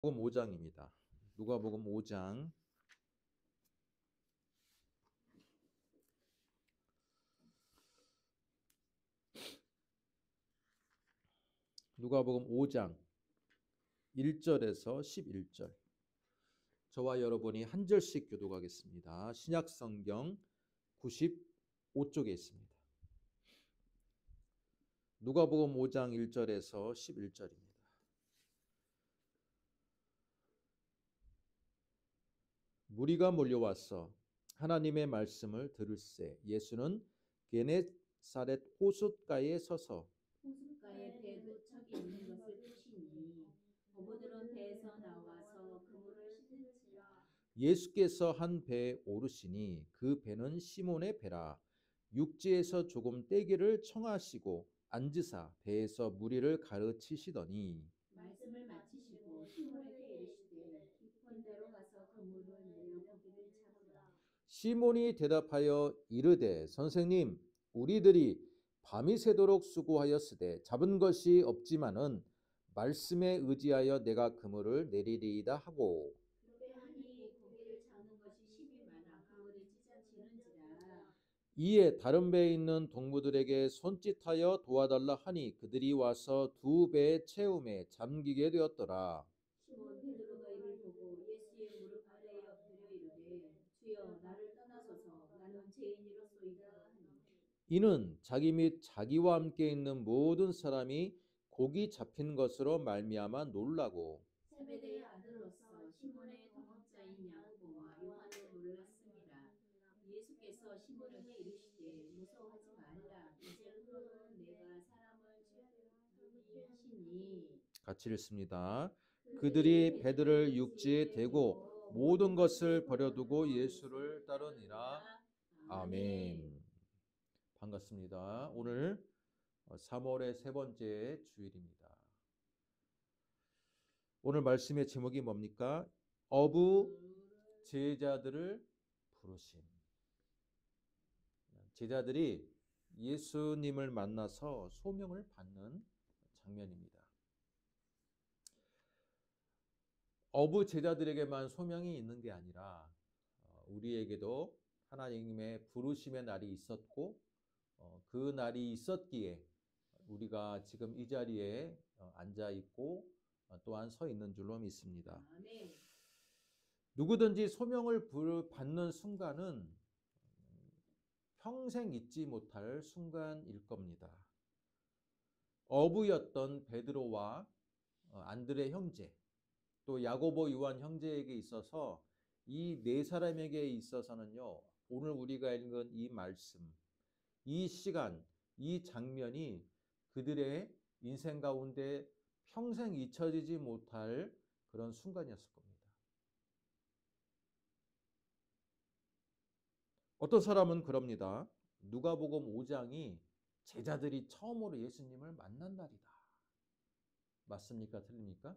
누가복음 5장입니다. 누가복음 5장. 누가복음 5장 1절에서 11절. 저와 여러분이 한 절씩 교독하겠습니다. 신약성경 95쪽에 있습니다. 누가복음 5장 1절에서 11절입니다. 무리가 몰려와서 하나님의 말씀을 들을새 예수는 게네사렛 호숫가에 서서 호숫가에 배 두 척이 있는 것을 보시니 어부들은 배에서 나와서 그물을 씻는지라. 예수께서 한 배에 오르시니 그 배는 시몬의 배라. 육지에서 조금 떼기를 청하시고 앉으사 배에서 무리를 가르치시더니 말씀을 마치시고 시몬에게 이르시되 깊은 데로 가서 그물을 내려 고기를 잡으라. 시몬이 대답하여 이르되 선생님 우리들이 밤이 새도록 수고하였으되 잡은 것이 없지만은 말씀에 의지하여 내가 그물을 내리리이다 하고 그때하니 고기를 잡는 것이 심히 많아 그물이 찢어지는지라. 이에 다른 배에 있는 동무들에게 손짓하여 도와달라 하니 그들이 와서 두 배의 채움에 잠기게 되었더라. 시몬 베드로가 이를 보고 예수의 무릎 아래에 엎드려 이르되 주여 나를 떠나소서 나는 죄인이로소이다 하니 이는 자기 및 자기와 함께 있는 모든 사람이 고기 잡힌 것으로 말미암아 놀라고 세베대의 아들로서 시몬의 동업자인 야고보와 요한을 놀랐습니다. 예수께서 시몬에게 이르시되 무서워하지 말라 이제부터는 내가 사람을 취하리니 하시니 같이 읽습니다. 그들이 배들을 육지에 대고 모든 것을 버려두고 예수를 따르니라. 아멘. 반갑습니다. 오늘 3월의 세 번째 주일입니다. 오늘 말씀의 제목이 뭡니까? 어부 제자들을 부르심. 제자들이 예수님을 만나서 소명을 받는 장면입니다. 어부 제자들에게만 소명이 있는 게 아니라 우리에게도 하나님의 부르심의 날이 있었고 그 날이 있었기에 우리가 지금 이 자리에 앉아 있고 또한 서 있는 줄로 믿습니다. 누구든지 소명을 받는 순간은 평생 잊지 못할 순간일 겁니다. 어부였던 베드로와 안드레 형제, 또 야고보 요한 형제에게 있어서 이 네 사람에게 있어서는요, 오늘 우리가 읽은 이 말씀, 이 시간, 이 장면이 그들의 인생 가운데 평생 잊혀지지 못할 그런 순간이었을 겁니다. 어떤 사람은 그럽니다. 누가복음 5장이 제자들이 처음으로 예수님을 만난 날이다. 맞습니까? 틀립니까?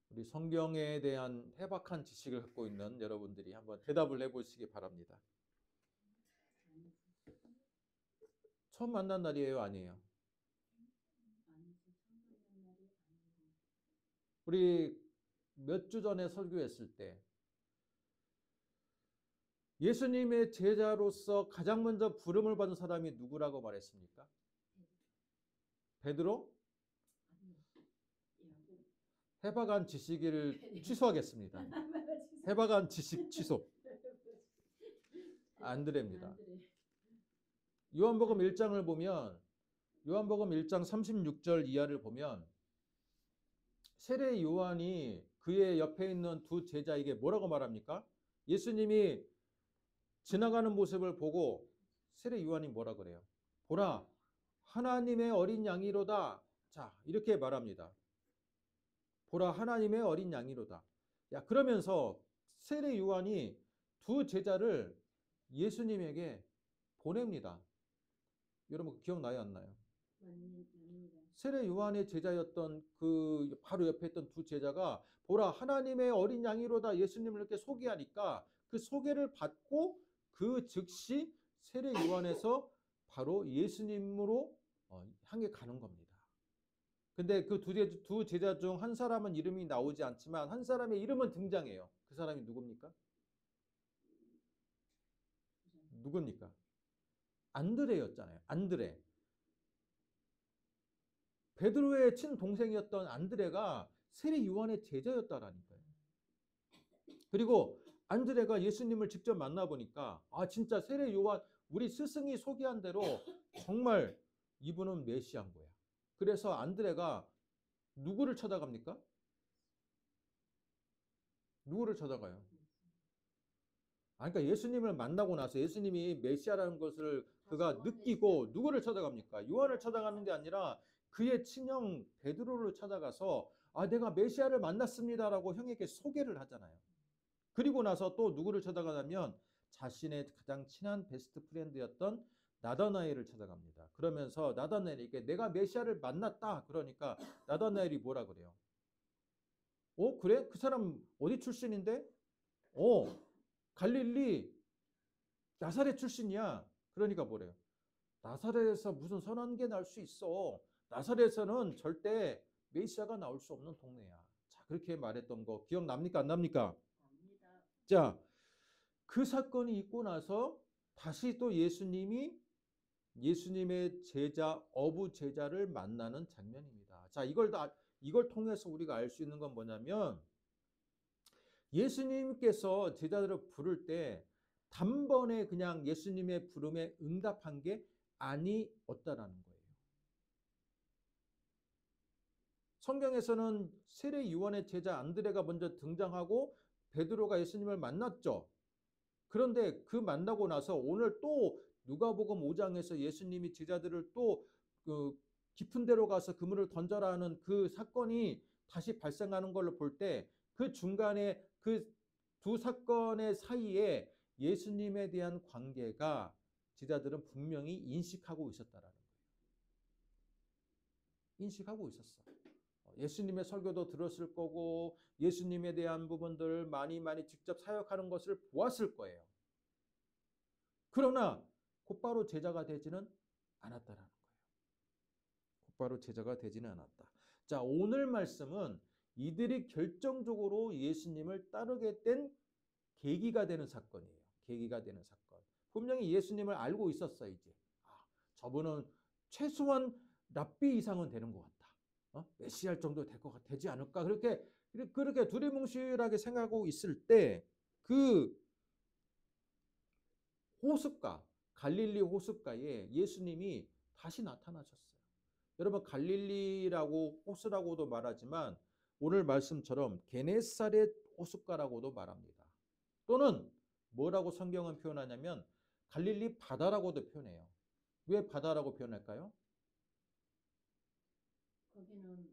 우리 성경에 대한 해박한 지식을 갖고 있는 여러분들이 한번 대답을 해보시기 바랍니다. 처음 만난 날이에요? 아니에요? 우리 몇 주 전에 설교했을 때 예수님의 제자로서 가장 먼저 부름을 받은 사람이 누구라고 말했습니까? 베드로? 해박한 지식을 취소하겠습니다. 해박한 지식 취소. 안드레입니다. 요한복음 1장을 보면 요한복음 1장 36절 이하를 보면 세례 요한이 그의 옆에 있는 두 제자에게 뭐라고 말합니까? 예수님이 지나가는 모습을 보고 세례 요한이 뭐라 그래요? 보라, 하나님의 어린 양이로다. 자, 이렇게 말합니다. 보라, 하나님의 어린 양이로다. 야, 그러면서 세례 요한이 두 제자를 예수님에게 보냅니다. 여러분 기억나요, 안 나요? 세례 요한의 제자였던 그 바로 옆에 있던 두 제자가 보라, 하나님의 어린 양이로다 예수님을 이렇게 소개하니까 그 소개를 받고 그 즉시 세례 요한에서 바로 예수님으로 향해 가는 겁니다. 근데 그 두 제자 중 한 사람은 이름이 나오지 않지만 한 사람의 이름은 등장해요. 그 사람이 누굽니까? 누굽니까? 안드레였잖아요. 안드레. 베드로의 친동생이었던 안드레가 세례 요한의 제자였다라니까요. 그리고 안드레가 예수님을 직접 만나보니까 아 진짜 세례 요한 우리 스승이 소개한 대로 정말 이분은 메시아인 거야. 그래서 안드레가 누구를 찾아갑니까? 누구를 찾아가요? 아, 그러니까 예수님을 만나고 나서 예수님이 메시아라는 것을 그가 느끼고 누구를 찾아갑니까? 요한을 찾아가는 게 아니라 그의 친형 베드로를 찾아가서 아 내가 메시아를 만났습니다라고 형에게 소개를 하잖아요. 그리고 나서 또 누구를 찾아가냐면 자신의 가장 친한 베스트 프렌드였던 나다나엘을 찾아갑니다. 그러면서 나다나엘에게 내가 메시아를 만났다. 그러니까 나다나엘이 뭐라 그래요? 그래? 그 사람 어디 출신인데? 갈릴리 나사렛 출신이야. 그러니까 뭐래요? 나사렛에서 무슨 선한 게 날 수 있어. 나사렛에서는 절대 메시아가 나올 수 없는 동네야. 자, 그렇게 말했던 거 기억납니까? 안 납니까? 압니다. 자, 그 사건이 있고 나서 다시 또 예수님의 제자, 어부 제자를 만나는 장면입니다. 자, 이걸 통해서 우리가 알 수 있는 건 뭐냐면 예수님께서 제자들을 부를 때 단번에 그냥 예수님의 부름에 응답한 게 아니었다라는 거예요. 성경에서는 세례 요한의 제자 안드레가 먼저 등장하고 베드로가 예수님을 만났죠. 그런데 그 만나고 나서 오늘 또 누가복음 5장에서 예수님이 제자들을 또 그 깊은 데로 가서 그물을 던져라 하는 그 사건이 다시 발생하는 걸로 볼 때 그 중간에 그 두 사건의 사이에 예수님에 대한 관계가 제자들은 분명히 인식하고 있었다라는 거예요. 인식하고 있었어. 예수님의 설교도 들었을 거고 예수님에 대한 부분들 많이 직접 사역하는 것을 보았을 거예요. 그러나 곧바로 제자가 되지는 않았다라는 거예요. 곧바로 제자가 되지는 않았다. 자, 오늘 말씀은 이들이 결정적으로 예수님을 따르게 된 계기가 되는 사건이에요. 계기가 되는 사건. 분명히 예수님을 알고 있었어 이제. 저분은 최소한 랍비 이상은 되는 것 같다. 메시아 정도 되지 않을까? 그렇게 두리뭉실하게 생각하고 있을 때 그 호숫가, 갈릴리 호숫가에 예수님이 다시 나타나셨어요. 여러분 갈릴리라고 호수라고도 말하지만 오늘 말씀처럼 게네사렛 호숫가라고도 말합니다. 또는 뭐라고 성경은 표현하냐면 갈릴리 바다라고도 표현해요. 왜 바다라고 표현할까요? 거기는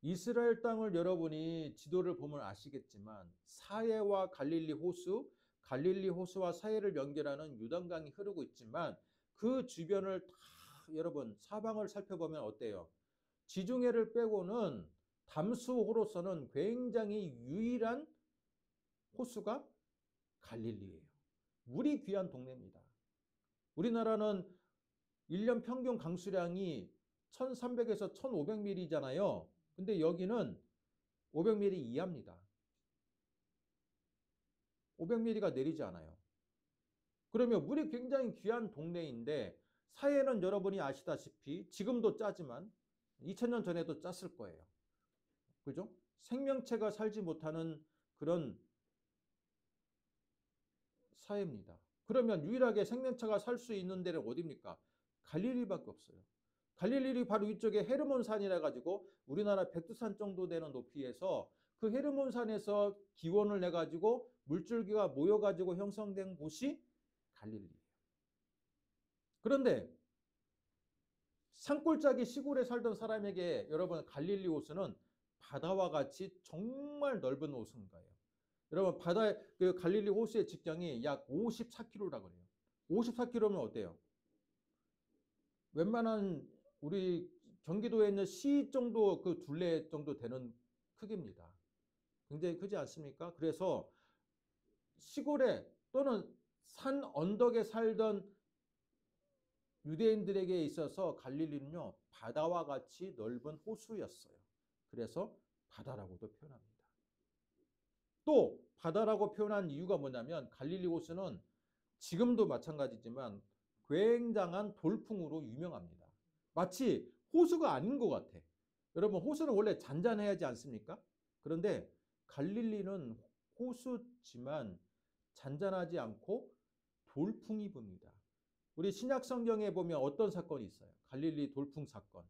이스라엘 땅을 여러분이 지도를 보면 아시겠지만 사해와 갈릴리 호수와 사해를 연결하는 요단강이 흐르고 있지만 그 주변을 다 여러분 사방을 살펴보면 어때요? 지중해를 빼고는 담수호로서는 굉장히 유일한 호수가 갈릴리예요. 물이 귀한 동네입니다. 우리나라는 1년 평균 강수량이 1300에서 1500mm잖아요. 근데 여기는 500mm 이하입니다. 500mm가 내리지 않아요. 그러면 물이 굉장히 귀한 동네인데 사해는 여러분이 아시다시피 지금도 짜지만 2000년 전에도 짰을 거예요. 그죠? 생명체가 살지 못하는 그런 사해입니다. 그러면 유일하게 생명체가 살 수 있는 데는 어디입니까? 갈릴리밖에 없어요. 갈릴리 바로 위쪽에 헤르몬산이라 가지고 우리나라 백두산 정도 되는 높이에서 그 헤르몬산에서 기원을 내 가지고 물줄기가 모여 가지고 형성된 곳이 갈릴리예요. 그런데 산골짜기 시골에 살던 사람에게 여러분 갈릴리 호수는 바다와 같이 정말 넓은 호수인가요? 여러분 그 갈릴리 호수의 직경이 약 54km라고 그래요. 54km면 어때요? 웬만한 우리 경기도에 있는 시 정도 그 둘레 정도 되는 크기입니다. 굉장히 크지 않습니까? 그래서 시골에 또는 산 언덕에 살던 유대인들에게 있어서 갈릴리는요 바다와 같이 넓은 호수였어요. 그래서 바다라고도 표현합니다. 또 바다라고 표현한 이유가 뭐냐면 갈릴리 호수는 지금도 마찬가지지만 굉장한 돌풍으로 유명합니다. 마치 호수가 아닌 것 같아. 여러분 호수는 원래 잔잔해야지 않습니까? 그런데 갈릴리는 호수지만 잔잔하지 않고 돌풍이 붑니다. 우리 신약 성경에 보면 어떤 사건이 있어요? 갈릴리 돌풍 사건.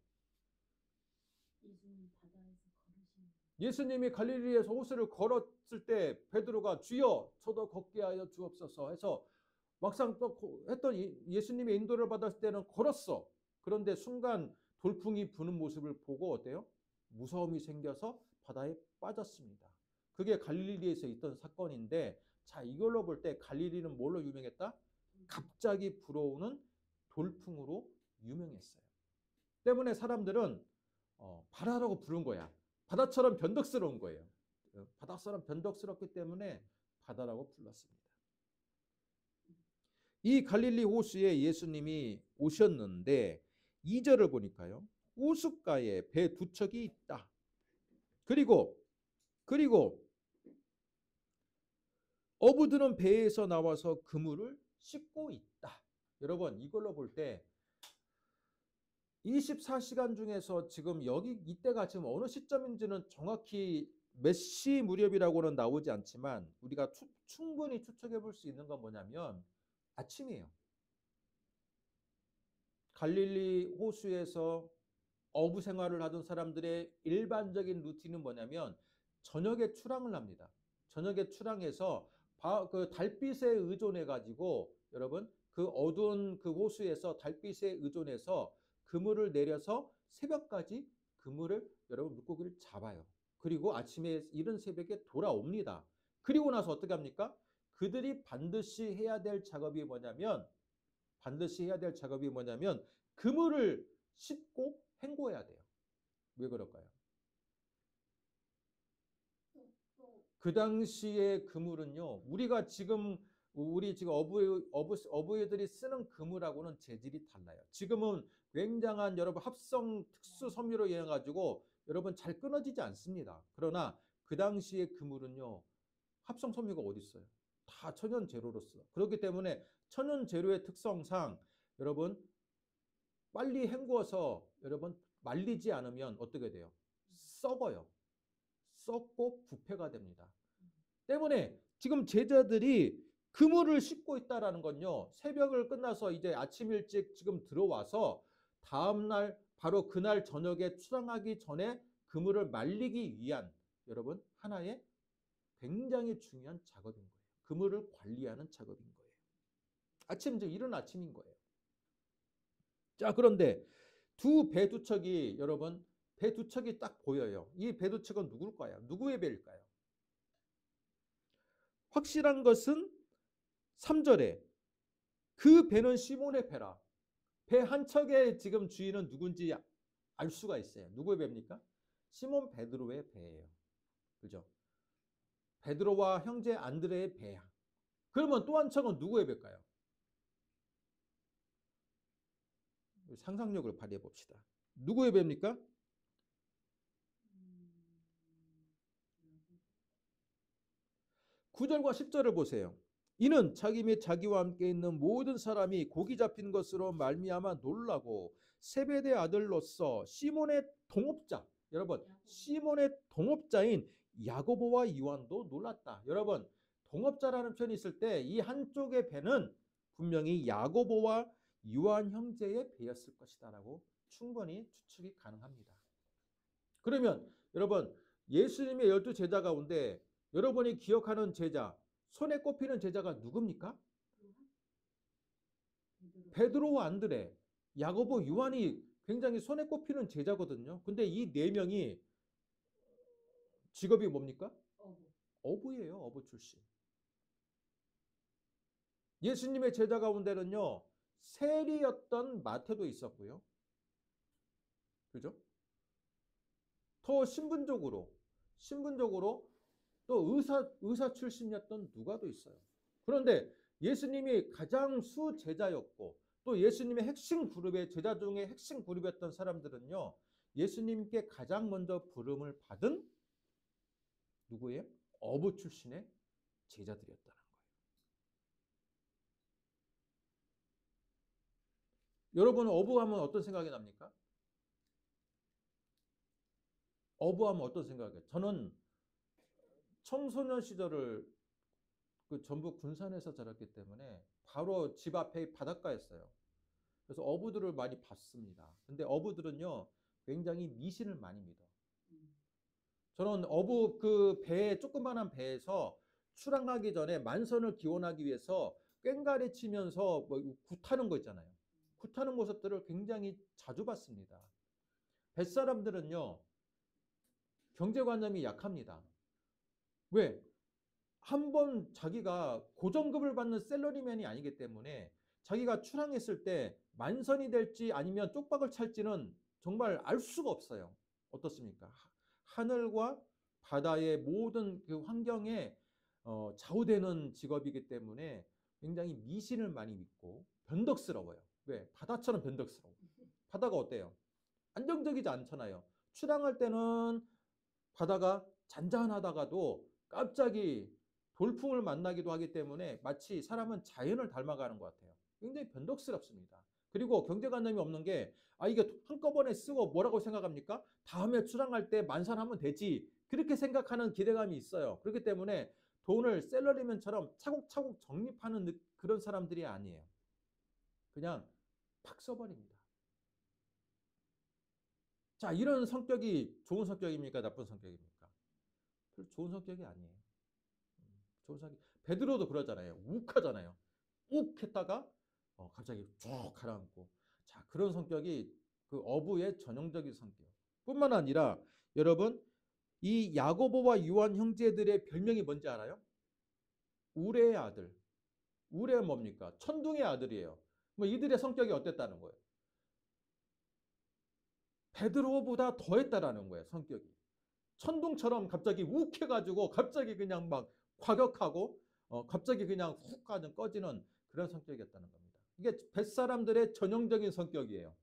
예수님 바다에서 걸으시는 예수님이 갈릴리에서 호수를 걸었을 때 베드로가 주여 저도 걷게 하여 주옵소서 해서 막상 또 했던 예수님의 인도를 받았을 때는 걸었어. 그런데 순간 돌풍이 부는 모습을 보고 어때요? 무서움이 생겨서 바다에 빠졌습니다. 그게 갈릴리에서 있던 사건인데 자 이걸로 볼 때 갈릴리는 뭘로 유명했다? 갑자기 불어오는 돌풍으로 유명했어요. 때문에 사람들은 바다라고 부른 거야. 바다처럼 변덕스러운 거예요. 바다처럼 변덕스럽기 때문에 바다라고 불렀습니다. 이 갈릴리 호수에 예수님이 오셨는데 2절을 보니까요. 호숫가에 배 두 척이 있다. 그리고 어부들은 배에서 나와서 그물을 씻고 있다. 여러분 이걸로 볼 때 24시간 중에서 지금 이때가 지금 어느 시점인지는 정확히 몇 시 무렵이라고는 나오지 않지만 우리가 충분히 추측해 볼 수 있는 건 뭐냐면 아침이에요. 갈릴리 호수에서 어부 생활을 하던 사람들의 일반적인 루틴은 뭐냐면 저녁에 출항을 합니다. 저녁에 출항해서 그 달빛에 의존해 가지고 여러분 그 어두운 그 호수에서 달빛에 의존해서 그물을 내려서 새벽까지 그물을 여러분 물고기를 잡아요. 그리고 아침에 이른 새벽에 돌아옵니다. 그리고 나서 어떻게 합니까? 그들이 반드시 해야 될 작업이 뭐냐면 그물을 씻고 헹궈야 돼요. 왜 그럴까요? 그 당시의 그물은요. 우리 지금 어부들이 쓰는 그물하고는 재질이 달라요. 지금은 굉장한 여러분 합성 특수 섬유로 인해 가지고 여러분 잘 끊어지지 않습니다. 그러나 그 당시의 그물은요. 합성 섬유가 어디 있어요? 다 천연 재료로 써. 그렇기 때문에 천연 재료의 특성상 여러분 빨리 헹궈서 여러분 말리지 않으면 어떻게 돼요? 썩어요. 썩고 부패가 됩니다. 때문에 지금 제자들이 그물을 씻고 있다라는 건요. 새벽을 끝나서 이제 아침 일찍 지금 들어와서 다음날 바로 그날 저녁에 출항하기 전에 그물을 말리기 위한 여러분 하나의 굉장히 중요한 작업인 거예요. 그물을 관리하는 작업인 거예요. 이른 아침인 거예요. 자, 그런데 배 두 척이 여러분 배 두 척이 딱 보여요. 이 배 두 척은 누굴까요? 누구의 배일까요? 확실한 것은 3절에 그 배는 시몬의 배라. 배 한 척의 지금 주인은 누군지 알 수가 있어요. 누구의 배입니까? 시몬 베드로의 배예요. 그죠? 베드로와 형제 안드레의 배야. 그러면 또 한 척은 누구의 배일까요? 상상력을 발휘해 봅시다. 누구의 배입니까? 9절과 10절을 보세요. 이는 자기 및 자기와 함께 있는 모든 사람이 고기 잡힌 것으로 말미암아 놀라고 세베대 아들로서 시몬의 동업자, 여러분 시몬의 동업자인 야고보와 요한도 놀랐다. 여러분 동업자라는 표현이 있을 때 이 한쪽의 배는 분명히 야고보와 요한 형제의 배였을 것이다라고 충분히 추측이 가능합니다. 그러면 여러분 예수님의 12 제자 가운데 여러분이 기억하는 제자, 손에 꼽히는 제자가 누굽니까? 베드로와 안드레, 야고보, 요한이 굉장히 손에 꼽히는 제자거든요. 근데 이 네 명이 직업이 뭡니까? 어부예요. 어부 출신. 예수님의 제자 가운데는요. 세리였던 마태도 있었고요. 그죠? 더 신분적으로 또 의사 출신이었던 누가도 있어요. 그런데 예수님이 가장 수제자였고 또 예수님의 핵심 그룹의 제자 중에 핵심 그룹이었던 사람들은요. 예수님께 가장 먼저 부름을 받은 누구예요? 어부 출신의 제자들이었다는 거예요. 여러분 어부하면 어떤 생각이 납니까? 어부하면 어떤 생각이에요? 저는 청소년 시절을 그 전북 군산에서 자랐기 때문에 바로 집 앞에 바닷가였어요. 그래서 어부들을 많이 봤습니다. 근데 어부들은요, 굉장히 미신을 많이 믿어. 저는 어부 그 배, 조그만한 배에서 출항하기 전에 만선을 기원하기 위해서 꽹가리 치면서 뭐 굿하는 거 있잖아요. 굿하는 모습들을 굉장히 자주 봤습니다. 뱃사람들은요, 경제관념이 약합니다. 왜? 한 번 자기가 고정급을 받는 셀러리맨이 아니기 때문에 자기가 출항했을 때 만선이 될지 아니면 쪽박을 찰지는 정말 알 수가 없어요. 어떻습니까? 하늘과 바다의 모든 그 환경에 좌우되는 직업이기 때문에 굉장히 미신을 많이 믿고 변덕스러워요. 왜? 바다처럼 변덕스러워. 바다가 어때요? 안정적이지 않잖아요. 출항할 때는 바다가 잔잔하다가도 갑자기 돌풍을 만나기도 하기 때문에 마치 사람은 자연을 닮아가는 것 같아요. 굉장히 변덕스럽습니다. 그리고 경제관념이 없는 게 이게 한꺼번에 쓰고 뭐라고 생각합니까? 다음에 출항할 때 만선하면 되지. 그렇게 생각하는 기대감이 있어요. 그렇기 때문에 돈을 셀러리맨처럼 차곡차곡 적립하는 그런 사람들이 아니에요. 그냥 팍 써버립니다. 자, 이런 성격이 좋은 성격입니까? 나쁜 성격입니까? 별로 좋은 성격이 아니에요. 좋은 성격. 베드로도 그러잖아요. 욱하잖아요. 욱 했다가 갑자기 쭉 가라앉고. 자, 그런 성격이 그 어부의 전형적인 성격. 뿐만 아니라 여러분, 이 야고보와 요한 형제들의 별명이 뭔지 알아요? 우레의 아들. 우레는 뭡니까? 천둥의 아들이에요. 뭐 이들의 성격이 어땠다는 거예요? 베드로보다 더했다라는 거예요, 성격이. 천둥처럼 갑자기 욱해가지고 갑자기 그냥 막 과격하고 갑자기 그냥 훅 가는 꺼지는 그런 성격이었다는 겁니다. 이게 뱃사람들의 전형적인 성격이에요.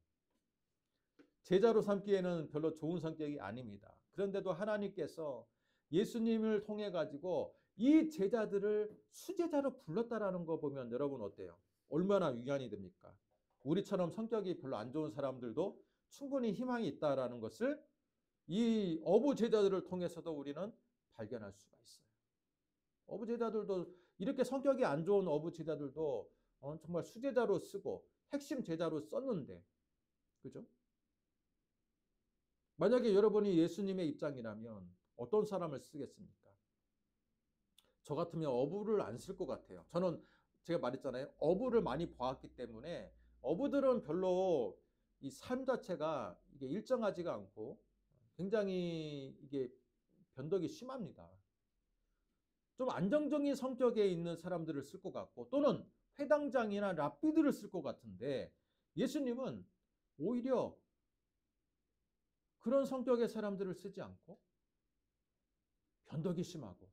제자로 삼기에는 별로 좋은 성격이 아닙니다. 그런데도 하나님께서 예수님을 통해 가지고 이 제자들을 수제자로 불렀다라는 거 보면 여러분 어때요? 얼마나 위안이 됩니까? 우리처럼 성격이 별로 안 좋은 사람들도 충분히 희망이 있다라는 것을 이 어부 제자들을 통해서도 우리는 발견할 수가 있어요. 어부 제자들도 이렇게 성격이 안 좋은 어부 제자들도 정말 수제자로 쓰고 핵심 제자로 썼는데, 그죠? 만약에 여러분이 예수님의 입장이라면 어떤 사람을 쓰겠습니까? 저 같으면 어부를 안 쓸 것 같아요. 저는 제가 말했잖아요. 어부를 많이 보았기 때문에 어부들은 별로 이 삶 자체가 이게 일정하지가 않고 굉장히 이게 변덕이 심합니다. 좀 안정적인 성격에 있는 사람들을 쓸 것 같고 또는 회당장이나 랍비들을 쓸 것 같은데 예수님은 오히려 그런 성격의 사람들을 쓰지 않고 변덕이 심하고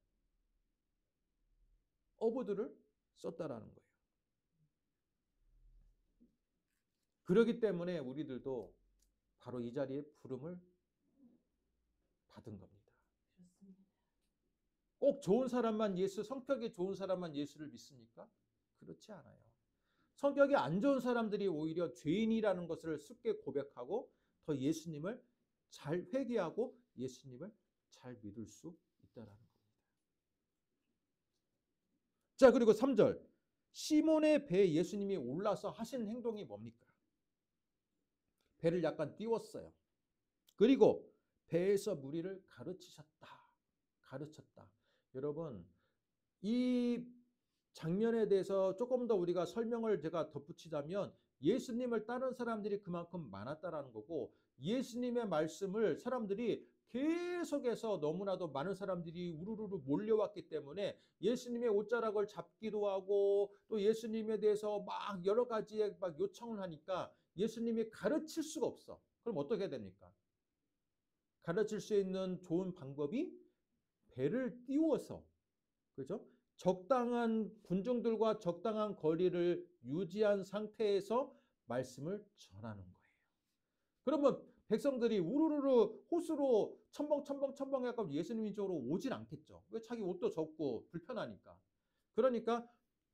어부들을 썼다라는 거예요. 그렇기 때문에 우리들도 바로 이 자리에 부름을 받은 겁니다. 그렇습니다. 꼭 좋은 사람만 성격이 좋은 사람만 예수를 믿습니까? 그렇지 않아요. 성격이 안 좋은 사람들이 오히려 죄인이라는 것을 쉽게 고백하고 더 예수님을 잘 회개하고 예수님을 잘 믿을 수 있다는 겁니다. 자, 그리고 3절. 시몬의 배에 예수님이 올라서 하신 행동이 뭡니까? 배를 약간 띄웠어요. 그리고 배에서 무리를 가르쳤다. 여러분, 이 장면에 대해서 조금 더 우리가 설명을 제가 덧붙이자면 예수님을 따르는 사람들이 그만큼 많았다라는 거고 예수님의 말씀을 사람들이 계속해서 너무나도 많은 사람들이 우르르 몰려왔기 때문에 예수님의 옷자락을 잡기도 하고 또 예수님에 대해서 막 여러 가지의 막 요청을 하니까 예수님이 가르칠 수가 없어. 그럼 어떻게 됩니까? 가르칠 수 있는 좋은 방법이 배를 띄워서, 그죠? 적당한 군중들과 적당한 거리를 유지한 상태에서 말씀을 전하는 거예요. 그러면 백성들이 우르르르 호수로 첨벙첨벙 해서 예수님 쪽으로 오질 않겠죠. 왜? 자기 옷도 젖고 불편하니까. 그러니까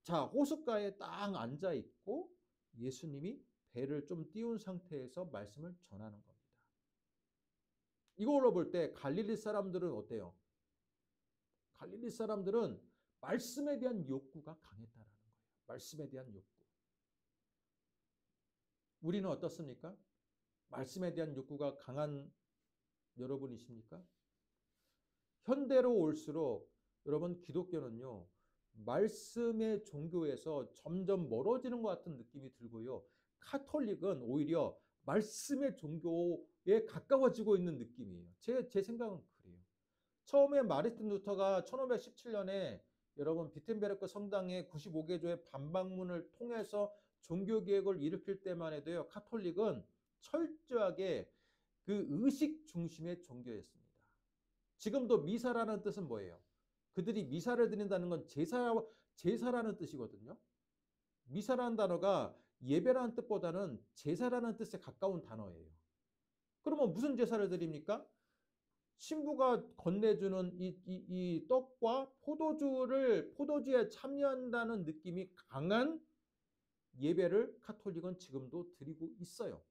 자, 호숫가에 딱 앉아 있고 예수님이 배를 좀 띄운 상태에서 말씀을 전하는 겁니다. 이걸로 볼 때 갈릴리 사람들은 어때요? 갈릴리 사람들은 말씀에 대한 욕구가 강했다라는 거예요. 말씀에 대한 욕구. 우리는 어떻습니까? 말씀에 대한 욕구가 강한 여러분이십니까? 현대로 올수록 여러분 기독교는요, 말씀의 종교에서 점점 멀어지는 것 같은 느낌이 들고요. 카톨릭은 오히려 말씀의 종교에 가까워지고 있는 느낌이에요. 제 생각은 그래요. 처음에 마르틴 루터가 1517년에 여러분 비텐베르크 성당의 95개조의 반박문을 통해서 종교개혁을 일으킬 때만 해도요, 카톨릭은 철저하게 그 의식 중심의 종교였습니다. 지금도 미사라는 뜻은 뭐예요? 그들이 미사를 드린다는 건 제사라는 뜻이거든요. 미사라는 단어가 예배라는 뜻보다는 제사라는 뜻에 가까운 단어예요. 그러면 무슨 제사를 드립니까? 신부가 건네주는 이 떡과 포도주에 참여한다는 느낌이 강한 예배를 카톨릭은 지금도 드리고 있어요.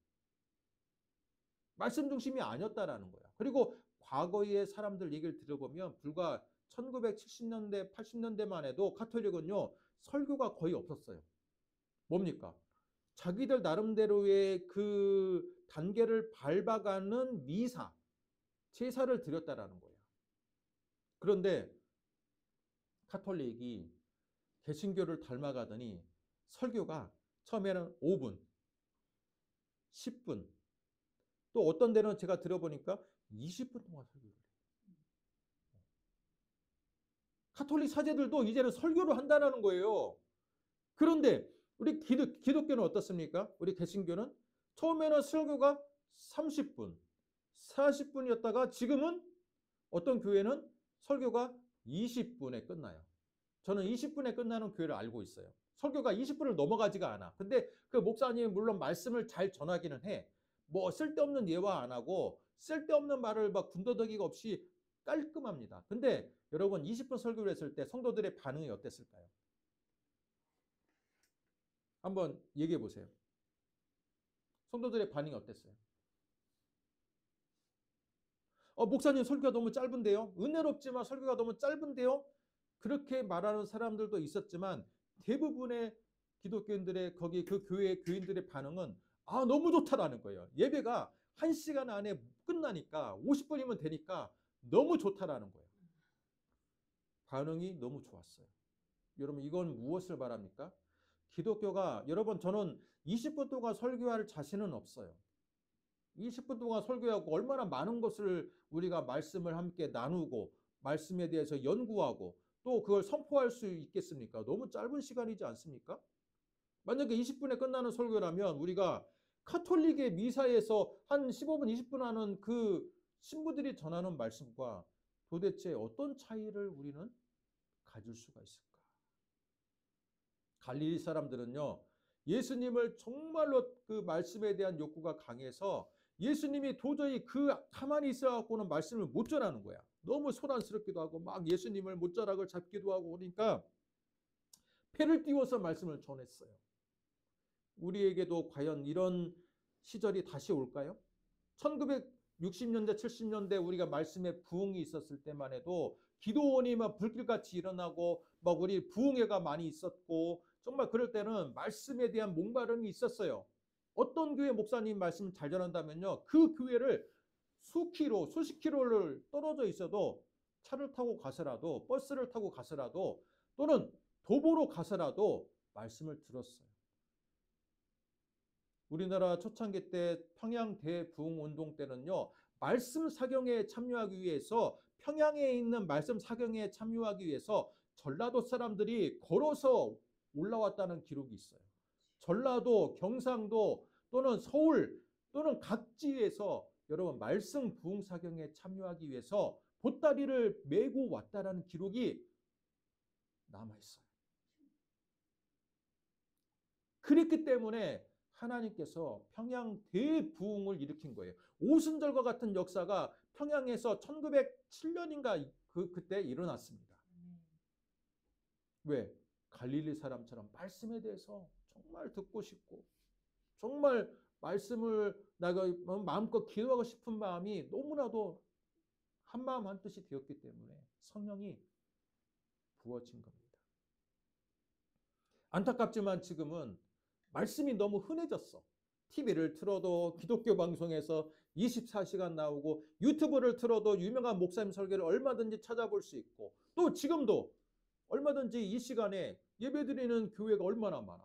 말씀 중심이 아니었다라는 거야. 그리고 과거의 사람들 얘기를 들어보면 불과 1970년대, 80년대만 해도 카톨릭은요, 설교가 거의 없었어요. 뭡니까? 자기들 나름대로의 그 단계를 밟아가는 미사, 제사를 드렸다라는 거예요. 그런데 카톨릭이 개신교를 닮아가더니 설교가 처음에는 5분, 10분, 또 어떤 데는 제가 들어보니까 20분 동안 설교를 해요. 카톨릭 사제들도 이제는 설교를 한다는 거예요. 그런데 우리 기독교는 어떻습니까? 우리 개신교는 처음에는 설교가 30분, 40분이었다가 지금은 어떤 교회는 설교가 20분에 끝나요. 저는 20분에 끝나는 교회를 알고 있어요. 설교가 20분을 넘어가지가 않아. 근데 그 목사님이 물론 말씀을 잘 전하기는 해. 뭐 쓸데없는 예화 안 하고 쓸데없는 말을 막 군더더기가 없이 깔끔합니다. 근데 여러분 20분 설교를 했을 때 성도들의 반응이 어땠을까요? 한번 얘기해 보세요. 성도들의 반응이 어땠어요? 목사님 설교가 너무 짧은데요? 은혜롭지만 설교가 너무 짧은데요? 그렇게 말하는 사람들도 있었지만 대부분의 기독교인들의 거기 그 교회 교인들의 반응은 너무 좋다라는 거예요. 예배가 1시간 안에 끝나니까 50분이면 되니까 너무 좋다라는 거예요. 반응이 너무 좋았어요. 여러분 이건 무엇을 말합니까? 기독교가 여러분 저는 20분 동안 설교할 자신은 없어요. 20분 동안 설교하고 얼마나 많은 것을 우리가 말씀을 함께 나누고 말씀에 대해서 연구하고 또 그걸 선포할 수 있겠습니까? 너무 짧은 시간이지 않습니까? 만약에 20분에 끝나는 설교라면 우리가 카톨릭의 미사에서 한 15분, 20분 하는 그 신부들이 전하는 말씀과 도대체 어떤 차이를 우리는 가질 수가 있을까? 갈릴리 사람들은요, 예수님을 정말로 그 말씀에 대한 욕구가 강해서 예수님이 도저히 가만히 있어갖고는 말씀을 못 전하는 거야. 너무 소란스럽기도 하고 막 예수님을 못자락을 잡기도 하고 그러니까 패를 띄워서 말씀을 전했어요. 우리에게도 과연 이런 시절이 다시 올까요? 1960년대, 70년대 우리가 말씀에 부흥이 있었을 때만 해도 기도원이 막 불길같이 일어나고 막 우리 부흥회가 많이 있었고 정말 그럴 때는 말씀에 대한 목마름이 있었어요. 어떤 교회 목사님 말씀을 잘 전한다면요. 그 교회를 수십 킬로를 떨어져 있어도 차를 타고 가서라도 버스를 타고 가서라도 또는 도보로 가서라도 말씀을 들었어요. 우리나라 초창기 때 평양 대부흥운동 때는요. 말씀 사경에 참여하기 위해서 평양에 있는 말씀 사경에 참여하기 위해서 전라도 사람들이 걸어서 올라왔다는 기록이 있어요. 전라도, 경상도 또는 서울 또는 각지에서 여러분 말씀 부흥 사경에 참여하기 위해서 보따리를 메고 왔다라는 기록이 남아있어요. 그랬기 때문에 하나님께서 평양 대부흥을 일으킨 거예요. 오순절과 같은 역사가 평양에서 1907년인가 그때 일어났습니다. 왜? 갈릴리 사람처럼 말씀에 대해서 정말 듣고 싶고 정말 말씀을 내가 마음껏 기도하고 싶은 마음이 너무나도 한마음 한뜻이 되었기 때문에 성령이 부어진 겁니다. 안타깝지만 지금은 말씀이 너무 흔해졌어. TV를 틀어도 기독교 방송에서 24시간 나오고 유튜브를 틀어도 유명한 목사님 설교를 얼마든지 찾아볼 수 있고 또 지금도 얼마든지 이 시간에 예배드리는 교회가 얼마나 많아.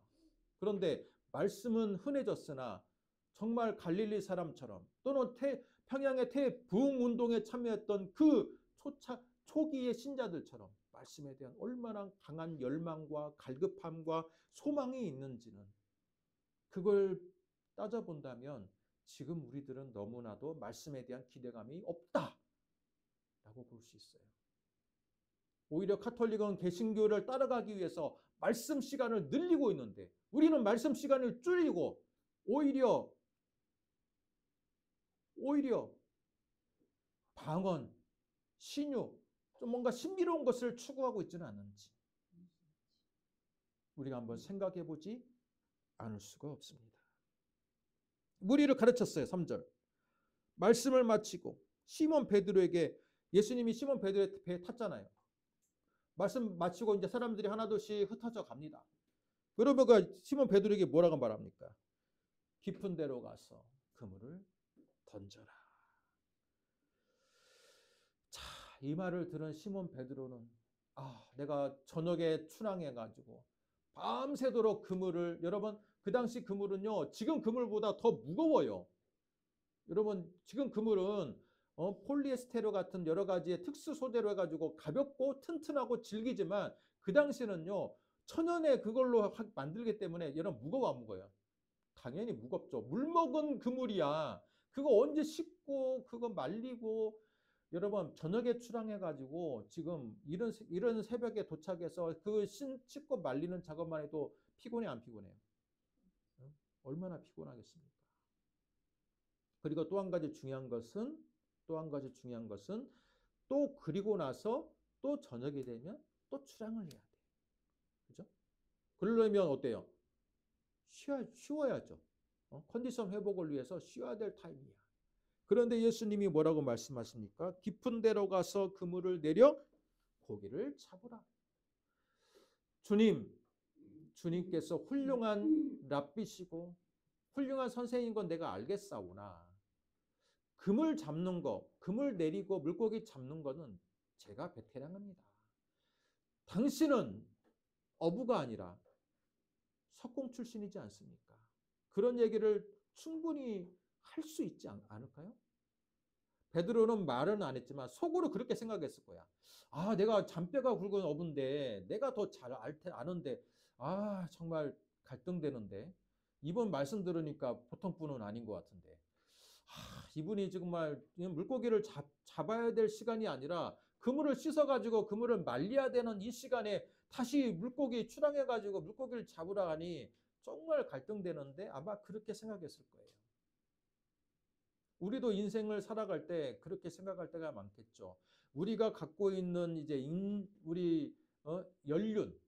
그런데 말씀은 흔해졌으나 정말 갈릴리 사람처럼 또는 평양의 대부흥운동에 참여했던 그 초기의 신자들처럼 말씀에 대한 얼마나 강한 열망과 갈급함과 소망이 있는지는 그걸 따져본다면 지금 우리들은 너무나도 말씀에 대한 기대감이 없다라고 볼 수 있어요. 오히려 카톨릭은 개신교를 따라가기 위해서 말씀 시간을 늘리고 있는데 우리는 말씀 시간을 줄이고 오히려 방언, 신유, 좀 뭔가 신비로운 것을 추구하고 있지는 않은지 우리가 한번 생각해 보지 않을 수가 없습니다. 무리를 가르쳤어요. 3절. 말씀을 마치고 시몬 베드로에게 예수님이 시몬 베드로의 배에 탔잖아요. 말씀 마치고 이제 사람들이 하나둘씩 흩어져 갑니다. 그러면 시몬 베드로에게 뭐라고 말합니까? 깊은 데로 가서 그물을 던져라. 자, 이 말을 들은 시몬 베드로는 내가 저녁에 출항해가지고 밤새도록 그물을 여러분 그 당시 그물은요 지금 그물보다 더 무거워요. 여러분 지금 그물은 폴리에스테르 같은 여러 가지의 특수 소재로 해가지고 가볍고 튼튼하고 질기지만 그 당시는요 천연의 그걸로 만들기 때문에 여러분 무거워 안 무거워요? 당연히 무겁죠. 물 먹은 그물이야. 그거 언제 씻고 그거 말리고 여러분 저녁에 출항해가지고 지금 이런 새벽에 도착해서 그 씻고 말리는 작업만 해도 피곤해 안 피곤해요? 얼마나 피곤하겠습니까? 그리고 또 한 가지 중요한 것은 또 그리고 나서 또 저녁이 되면 또 출항을 해야 돼. 그죠? 그러려면 어때요? 쉬어야죠. 컨디션 회복을 위해서 쉬어야 될 타임이야. 그런데 예수님이 뭐라고 말씀하십니까? 깊은 데로 가서 그물을 내려 고기를 잡으라. 주님께서 훌륭한 랍비시고 훌륭한 선생인 건 내가 알겠사오나 그물 잡는 거, 그물 내리고 물고기 잡는 거는 제가 베테랑입니다. 당신은 어부가 아니라 석공 출신이지 않습니까? 그런 얘기를 충분히 할 수 있지 않을까요? 베드로는 말은 안 했지만 속으로 그렇게 생각했을 거야. 내가 잔뼈가 굵은 어부인데 내가 더 잘 아는데 정말 갈등되는데 이번 말씀 들으니까 보통 분은 아닌 것 같은데 이분이 정말 물고기를 잡아야 될 시간이 아니라 그물을 씻어가지고 그물을 말려야 되는 이 시간에 다시 물고기 출항해가지고 물고기를 잡으라 하니 정말 갈등되는데 아마 그렇게 생각했을 거예요. 우리도 인생을 살아갈 때 그렇게 생각할 때가 많겠죠. 우리가 갖고 있는 이제 연륜,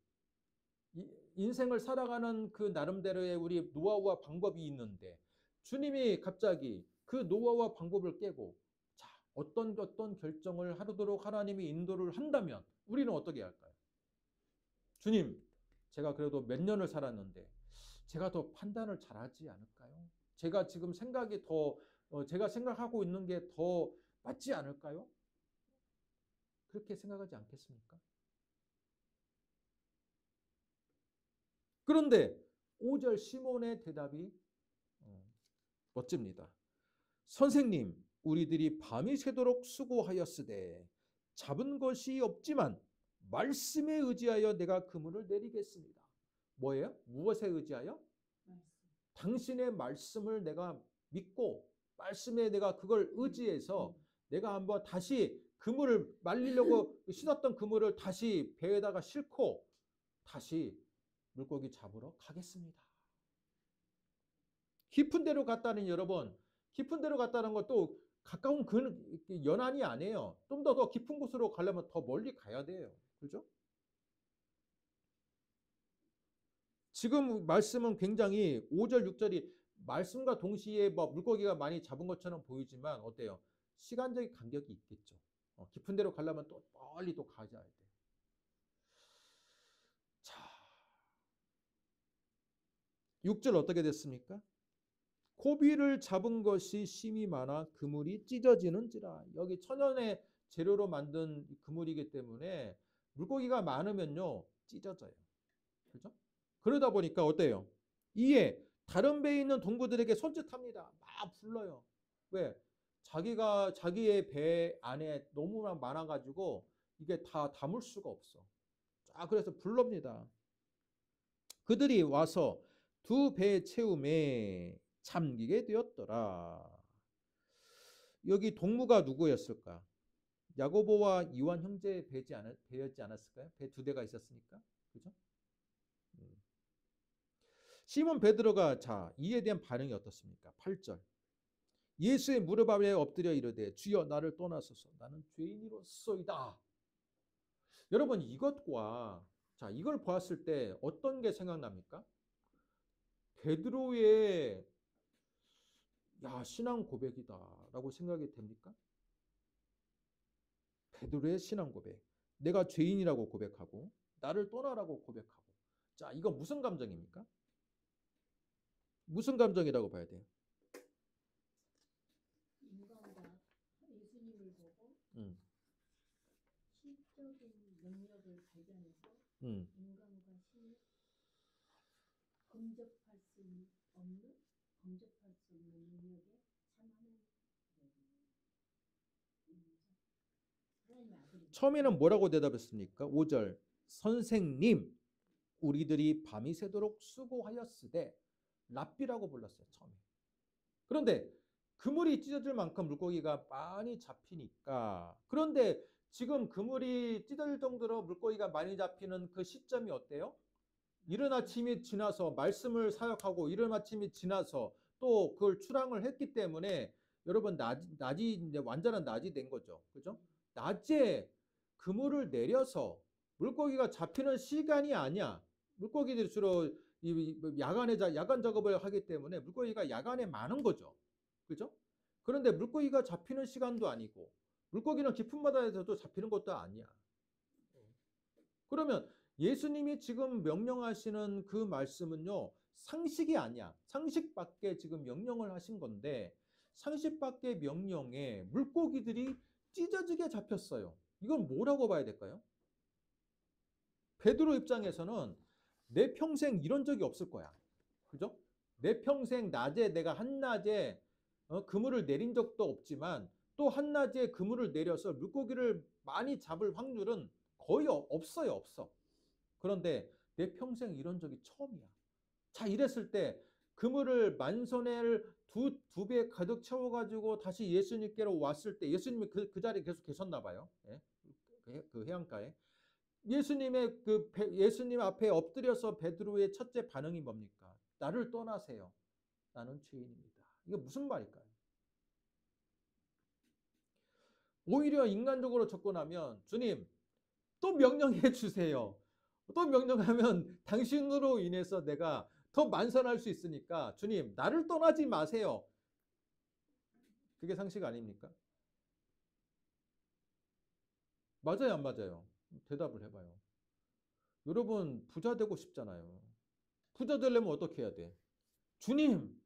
인생을 살아가는 그 나름대로의 우리 노하우와 방법이 있는데 주님이 갑자기 그 노하우와 방법을 깨고 어떤 결정을 하도록 하나님이 인도를 한다면 우리는 어떻게 할까요? 주님, 제가 그래도 몇 년을 살았는데 제가 더 판단을 잘하지 않을까요? 제가 지금 생각이 제가 생각하고 있는 게 더 맞지 않을까요? 그렇게 생각하지 않겠습니까? 그런데 5절 시몬의 대답이 멋집니다. 선생님, 우리들이 밤이 새도록 수고하였으되 잡은 것이 없지만 말씀에 의지하여 내가 그물을 내리겠습니다. 뭐예요? 무엇에 의지하여? 당신의 말씀을 내가 믿고 말씀에 내가 그걸 의지해서 내가 한번 다시 그물을 말리려고 씻었던 그물을 다시 배에다가 싣고 다시 물고기 잡으러 가겠습니다. 깊은 데로 갔다는 여러분, 깊은 데로 갔다는 것도 가까운 그 연안이 아니에요. 좀 더 깊은 곳으로 가려면 더 멀리 가야 돼요. 그죠? 지금 말씀은 굉장히 5절, 6절이 말씀과 동시에 뭐 물고기가 많이 잡은 것처럼 보이지만 어때요? 시간적인 간격이 있겠죠. 깊은 데로 가려면 또 멀리 또 가야 돼. 자, 6절 어떻게 됐습니까? 고비를 잡은 것이 심이 많아 그물이 찢어지는지라. 여기 천연의 재료로 만든 그물이기 때문에 물고기가 많으면요 찢어져요. 그죠? 그러다 보니까 어때요? 이에 다른 배에 있는 동부들에게 손짓합니다. 막 불러요. 왜? 자기의 배 안에 너무 많아가지고 이게 다 담을 수가 없어. 자, 그래서 불럽니다. 그들이 와서 두 배 채움에 잠기게 되었더라. 여기 동무가 누구였을까? 야고보와 요한 형제의 배였지 않았을까요? 배 두 대가 있었으니까. 그죠? 시몬 베드로가 자, 이에 대한 반응이 어떻습니까? 8절. 예수의 무릎 아래 엎드려 이르되 주여 나를 떠나소서 나는 죄인이로소이다. 여러분 이것과 자, 이걸 보았을 때 어떤 게 생각납니까? 베드로의 신앙 고백이다라고 생각이 됩니까? 베드로의 신앙 고백. 내가 죄인이라고 고백하고 나를 떠나라고 고백하고. 자, 이거 무슨 감정입니까? 무슨 감정이라고 봐야 돼요? 인간과 예수님을 보고 시적인 능력을 발견해서 인간과 신을 범접할 수 없는 능력에 참하는 하나님의 아들이. 처음에는 뭐라고 대답했습니까? 5절. 선생님, 우리들이 밤이 새도록 수고하였으되 랍비라고 불렀어요. 처음에. 그런데 그물이 찢어질 만큼 물고기가 많이 잡히니까 그런데 지금 그물이 찢어질 정도로 물고기가 많이 잡히는 그 시점이 어때요? 이른 아침이 지나서 말씀을 사역하고 이른 아침이 지나서 또 그걸 출항을 했기 때문에 여러분 낮이 이제 완전한 낮이 된 거죠. 그죠? 낮에 그물을 내려서 물고기가 잡히는 시간이 아니야. 물고기들이 주로 야간 작업을 하기 때문에 물고기가 야간에 많은 거죠. 그죠? 그런데 물고기가 잡히는 시간도 아니고 물고기는 깊은 바다에서도 잡히는 것도 아니야. 그러면 예수님이 지금 명령하시는 그 말씀은요, 상식이 아니야. 상식 밖에 지금 명령을 하신 건데, 상식 밖의 명령에 물고기들이 찢어지게 잡혔어요. 이건 뭐라고 봐야 될까요? 베드로 입장에서는 내 평생 이런 적이 없을 거야. 그죠? 내 평생 내가 한낮에 그물을 내린 적도 없지만 또 한낮에 그물을 내려서 물고기를 많이 잡을 확률은 거의 없어요. 없어. 그런데 내 평생 이런 적이 처음이야. 자, 이랬을 때 그물을 만손을 두 배 가득 채워가지고 다시 예수님께로 왔을 때 예수님이 그 자리에 계속 계셨나 봐요. 예? 그 해안가에. 예수님 앞에 엎드려서 베드로의 첫째 반응이 뭡니까? 나를 떠나세요. 나는 죄인입니다. 이게 무슨 말일까요? 오히려 인간적으로 접근하면 주님 또 명령해 주세요. 또 명령하면 당신으로 인해서 내가 더 만선할 수 있으니까 주님 나를 떠나지 마세요. 그게 상식 아닙니까? 맞아요, 안 맞아요? 대답을 해봐요. 여러분 부자 되고 싶잖아요. 부자 되려면 어떻게 해야 돼? 주님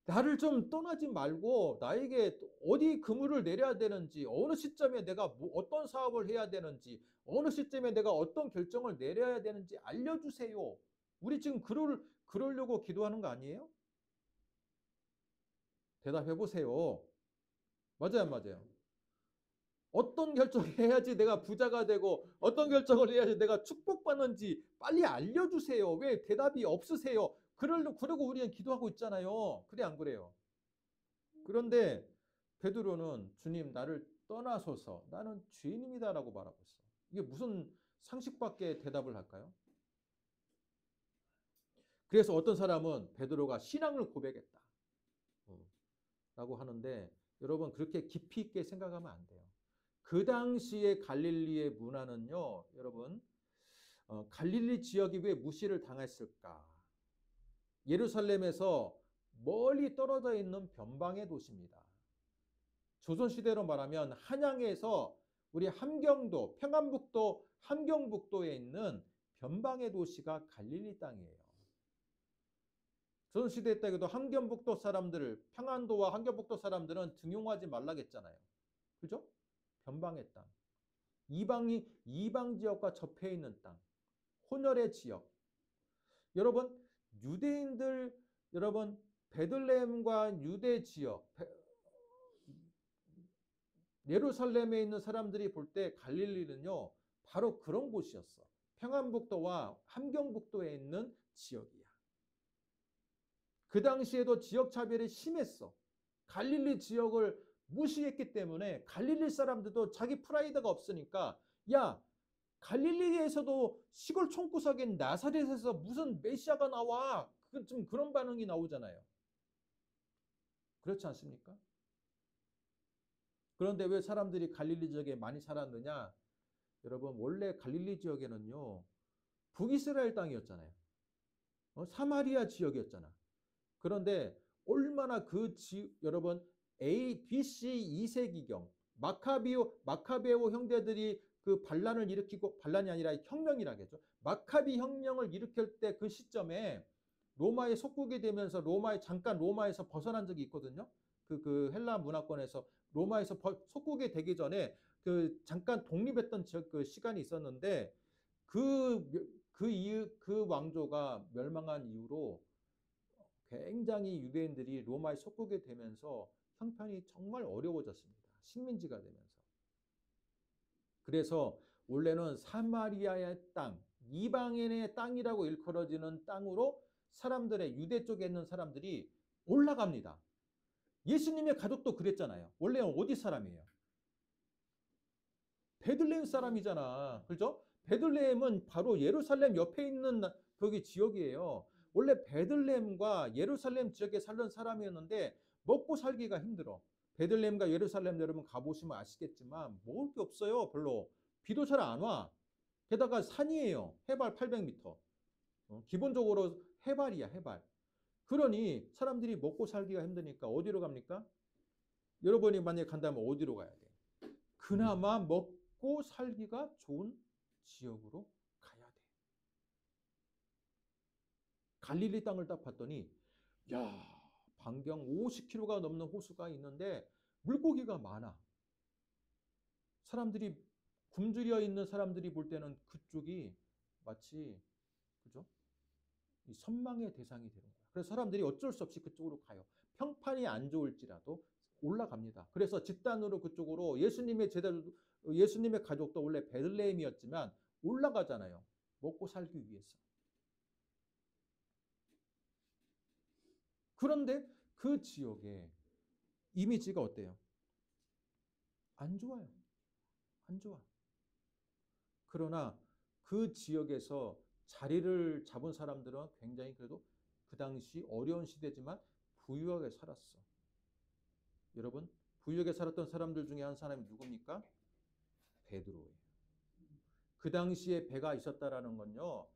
나를 좀 떠나지 말고 나에게 어디 그물을 내려야 되는지 어느 시점에 내가 어떤 사업을 해야 되는지 어느 시점에 내가 어떤 결정을 내려야 되는지 알려주세요. 우리 지금 그러려고 기도하는 거 아니에요? 대답해 보세요. 맞아요, 안 맞아요? 어떤 결정을 해야지 내가 부자가 되고 어떤 결정을 해야지 내가 축복받는지 빨리 알려주세요. 왜 대답이 없으세요? 그러고 우리는 기도하고 있잖아요. 그래 안 그래요? 그런데 베드로는 주님 나를 떠나소서 나는 죄인입니다라고 말하고 있어. 이게 무슨 상식 밖의 대답을 할까요? 그래서 어떤 사람은 베드로가 신앙을 고백했다 라고 하는데 여러분 그렇게 깊이 있게 생각하면 안 돼요. 그 당시에 갈릴리의 문화는요, 여러분 갈릴리 지역이 왜 무시를 당했을까? 예루살렘에서 멀리 떨어져 있는 변방의 도시입니다. 조선시대로 말하면 한양에서 우리 함경도, 평안북도, 함경북도에 있는 변방의 도시가 갈릴리 땅이에요. 조선시대 때에도 함경북도 사람들을, 평안도와 함경북도 사람들은 등용하지 말라겠잖아요. 그죠? 변방의 땅. 이방 지역과 접해 있는 땅. 혼혈의 지역. 여러분, 유대인들, 여러분, 베들레헴과 유대 지역, 예루살렘에 있는 사람들이 볼 때 갈릴리는요, 바로 그런 곳이었어. 평안북도와 함경북도에 있는 지역이야. 그 당시에도 지역 차별이 심했어. 갈릴리 지역을 무시했기 때문에 갈릴리 사람들도 자기 프라이드가 없으니까 야, 갈릴리에서도 시골 촌구석인 나사렛에서 무슨 메시아가 나와. 좀 그런 반응이 나오잖아요. 그렇지 않습니까? 그런데 왜 사람들이 갈릴리 지역에 많이 살았느냐? 여러분 원래 갈릴리 지역에는요. 북이스라엘 땅이었잖아요. 사마리아 지역이었잖아. 그런데 얼마나 여러분 BC 2세기경 마카베오 형제들이 그 반란을 일으키고 반란이 아니라 혁명이라겠죠. 마카비 혁명을 일으킬 때 그 시점에 로마에 속국이 되면서 잠깐 로마에서 벗어난 적이 있거든요. 그 헬라 문화권에서 로마에서 속국이 되기 전에 그 잠깐 독립했던 그 시간이 있었는데 그 왕조가 멸망한 이후로 굉장히 유대인들이 로마에 속국이 되면서 형편이 정말 어려워졌습니다. 식민지가 되면서. 그래서 원래는 사마리아의 땅, 이방인의 땅이라고 일컬어지는 땅으로 사람들의 유대 쪽에 있는 사람들이 올라갑니다. 예수님의 가족도 그랬잖아요. 원래는 어디 사람이에요? 베들레헴 사람이잖아. 그렇죠? 베들레헴은 바로 예루살렘 옆에 있는 거기 지역이에요. 원래 베들레헴과 예루살렘 지역에 살던 사람이었는데 먹고 살기가 힘들어. 베들레헴과 예루살렘 여러분 가보시면 아시겠지만 먹을 게 없어요. 별로. 비도 잘 안 와. 게다가 산이에요. 해발 800m. 기본적으로 해발이야, 해발. 그러니 사람들이 먹고 살기가 힘드니까 어디로 갑니까? 여러분이 만약에 간다면 어디로 가야 돼? 그나마 먹고 살기가 좋은 지역으로 가야 돼. 갈릴리 땅을 딱 봤더니 야, 반경 50km가 넘는 호수가 있는데 물고기가 많아. 사람들이 굶주려 있는 사람들이 볼 때는 그쪽이 마치 그죠? 이 선망의 대상이 되는 거야. 그래서 사람들이 어쩔 수 없이 그쪽으로 가요. 평판이 안 좋을지라도 올라갑니다. 그래서 집단으로 그쪽으로 예수님의 가족도 원래 베들레헴이었지만 올라가잖아요. 먹고 살기 위해서. 그런데 그 지역의 이미지가 어때요? 안 좋아요. 안 좋아. 그러나 그 지역에서 자리를 잡은 사람들은 굉장히 그래도 그 당시 어려운 시대지만 부유하게 살았어. 여러분, 부유하게 살았던 사람들 중에 한 사람이 누굽니까? 베드로예요. 그 당시에 배가 있었다라는 건요.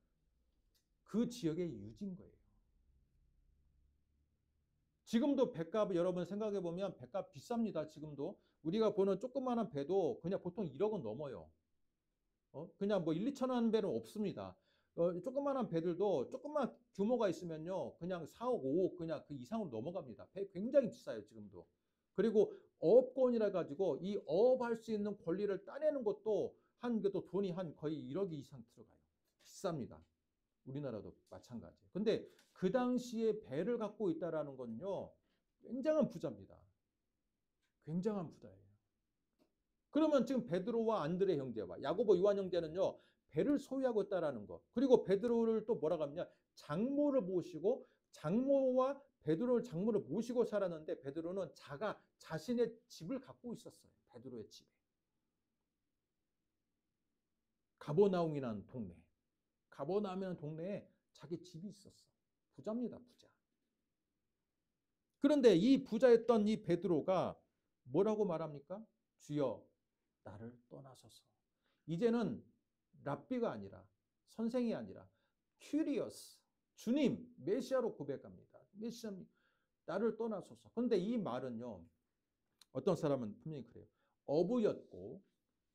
그 지역의 유지인 거예요. 지금도 배값 여러분 생각해 보면 배값 비쌉니다. 지금도 우리가 보는 조그마한 배도 그냥 보통 1억은 넘어요. 그냥 뭐 1, 2천 원 배는 없습니다. 조그마한 배들도 조그만 규모가 있으면요. 그냥 4억, 5억 그냥 그 이상으로 넘어갑니다. 배 굉장히 비싸요. 지금도. 그리고 어업권이라 가지고 이 어업할 수 있는 권리를 따내는 것도 또 돈이 한 거의 1억 이상 들어가요. 비쌉니다. 우리나라도 마찬가지예요. 근데 그 당시에 배를 갖고 있다라는 건요. 굉장한 부자입니다. 굉장한 부자예요. 그러면 지금 베드로와 안드레 형제와 야고보 요한 형제는요. 배를 소유하고 있다라는 거. 그리고 베드로를 또 뭐라고 하냐? 장모를 모시고 장모와 베드로를 장로를 모시고 살았는데 베드로는 자신의 집을 갖고 있었어요. 베드로의 집에. 가버나움이라는 동네. 가버나움이라는 동네에 자기 집이 있었어. 부자입니다, 부자. 그런데 이 부자였던 이 베드로가 뭐라고 말합니까? 주여, 나를 떠나소서. 이제는 랍비가 아니라, 선생이 아니라 큐리어스, 주님, 메시아로 고백합니다. 메시아님, 나를 떠나소서. 그런데 이 말은요, 어떤 사람은 분명히 그래요. 어부였고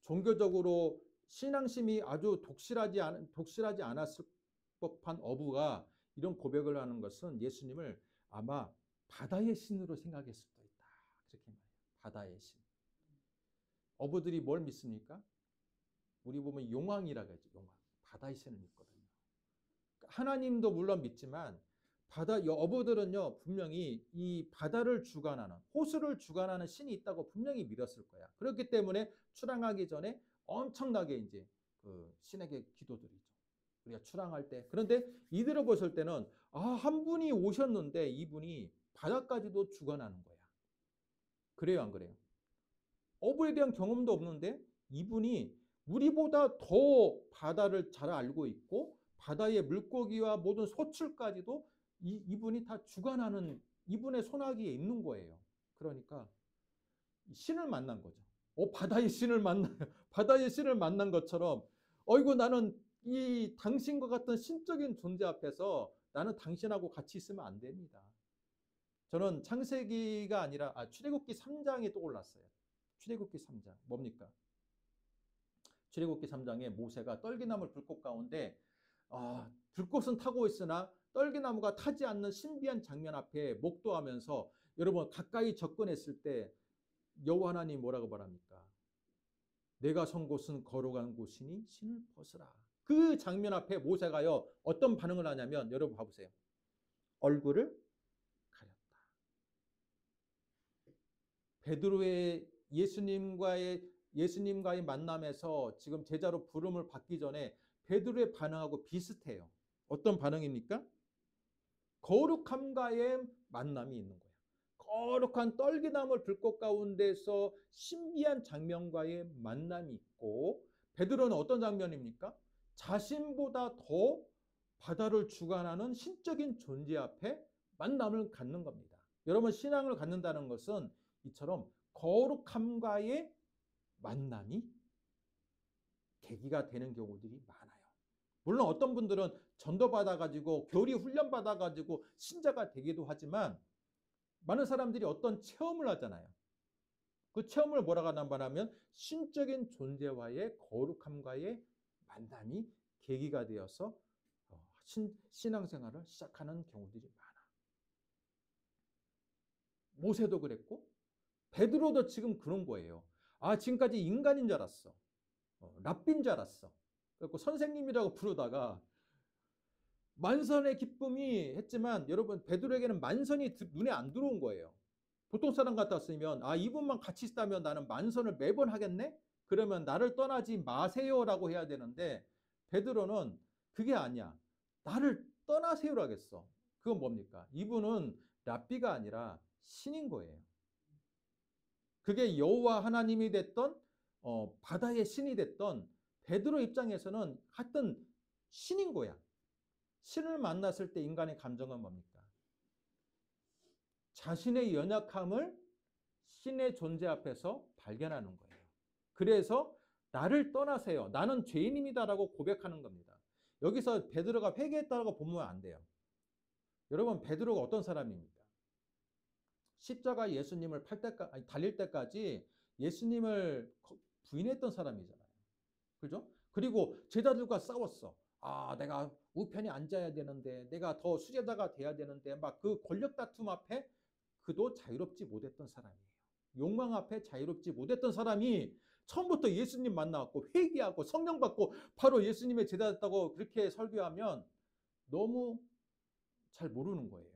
종교적으로 신앙심이 아주 독실하지 않았을 법한 어부가 이런 고백을 하는 것은 예수님을 아마 바다의 신으로 생각했을 수도 있다. 그렇게 말해요. 바다의 신. 어부들이 뭘 믿습니까? 우리 보면 용왕이라고 하죠. 용왕. 바다의 신을 믿거든요. 하나님도 물론 믿지만 어부들은요 분명히 이 바다를 주관하는, 호수를 주관하는 신이 있다고 분명히 믿었을 거야. 그렇기 때문에 출항하기 전에 엄청나게 이제 그 신에게 기도드리죠. 우리가 출항할 때. 그런데 이들을 보실 때는 한 분이 오셨는데 이분이 바다까지도 주관하는 거야. 그래요, 안 그래요? 어부에 대한 경험도 없는데 이분이 우리보다 더 바다를 잘 알고 있고 바다의 물고기와 모든 소출까지도 이분이 다 주관하는 이분의 손아귀에 있는 거예요. 그러니까 신을 만난 거죠. 바다의 신을 만나요. 바다의 신을 만난 것처럼 어이구 나는 이 당신과 같은 신적인 존재 앞에서 나는 당신하고 같이 있으면 안 됩니다. 저는 창세기가 아니라 출애굽기 3장이 떠올랐어요. 출애굽기 3장 뭡니까? 출애굽기 3장에 모세가 떨기나물 불꽃 가운데 불꽃은 타고 있으나 떨기나무가 타지 않는 신비한 장면 앞에 목도하면서 여러분 가까이 접근했을 때 여호와 하나님 뭐라고 말합니까? 내가 선 곳은 거룩한 곳이니 신을 벗으라. 그 장면 앞에 모세가요 어떤 반응을 하냐면 여러분 봐보세요. 얼굴을 가렸다. 베드로의 예수님과의 만남에서 지금 제자로 부름을 받기 전에 베드로의 반응하고 비슷해요. 어떤 반응입니까? 거룩함과의 만남이 있는 거예요. 거룩한 떨기나물 불꽃 가운데서 신비한 장면과의 만남이 있고 베드로는 어떤 장면입니까? 자신보다 더 바다를 주관하는 신적인 존재 앞에 만남을 갖는 겁니다. 여러분 신앙을 갖는다는 것은 이처럼 거룩함과의 만남이 계기가 되는 경우들이 많아요. 물론 어떤 분들은 전도 받아가지고 교리 훈련 받아가지고 신자가 되기도 하지만 많은 사람들이 어떤 체험을 하잖아요. 그 체험을 뭐라고 하냐면 신적인 존재와의 거룩함과의 만남이 계기가 되어서 신앙생활을 시작하는 경우들이 많아. 모세도 그랬고 베드로도 지금 그런 거예요. 지금까지 인간인 줄 알았어. 랍비인 줄 알았어. 그래서 선생님이라고 부르다가 만선의 기쁨이 했지만 여러분 베드로에게는 만선이 눈에 안 들어온 거예요. 보통 사람 같았으면 이분만 같이 있다면 나는 만선을 매번 하겠네? 그러면 나를 떠나지 마세요라고 해야 되는데 베드로는 그게 아니야. 나를 떠나세요라고 하겠어. 그건 뭡니까? 이분은 랍비가 아니라 신인 거예요. 그게 여호와 하나님이 됐던 바다의 신이 됐던 베드로 입장에서는 하여튼 신인 거야. 신을 만났을 때 인간의 감정은 뭡니까? 자신의 연약함을 신의 존재 앞에서 발견하는 거예요. 그래서 나를 떠나세요. 나는 죄인입니다라고 고백하는 겁니다. 여기서 베드로가 회개했다고 보면 안 돼요. 여러분 베드로가 어떤 사람입니까? 십자가 예수님을 달릴 때까지 예수님을 부인했던 사람이잖아요. 그죠? 그리고 제자들과 싸웠어. 내가 우편에 앉아야 되는데, 내가 더 수제자가 돼야 되는데, 막 그 권력 다툼 앞에 그도 자유롭지 못했던 사람이에요. 욕망 앞에 자유롭지 못했던 사람이 처음부터 예수님 만나고 회개하고 성령 받고 바로 예수님의 제자 됐다고 그렇게 설교하면 너무 잘 모르는 거예요.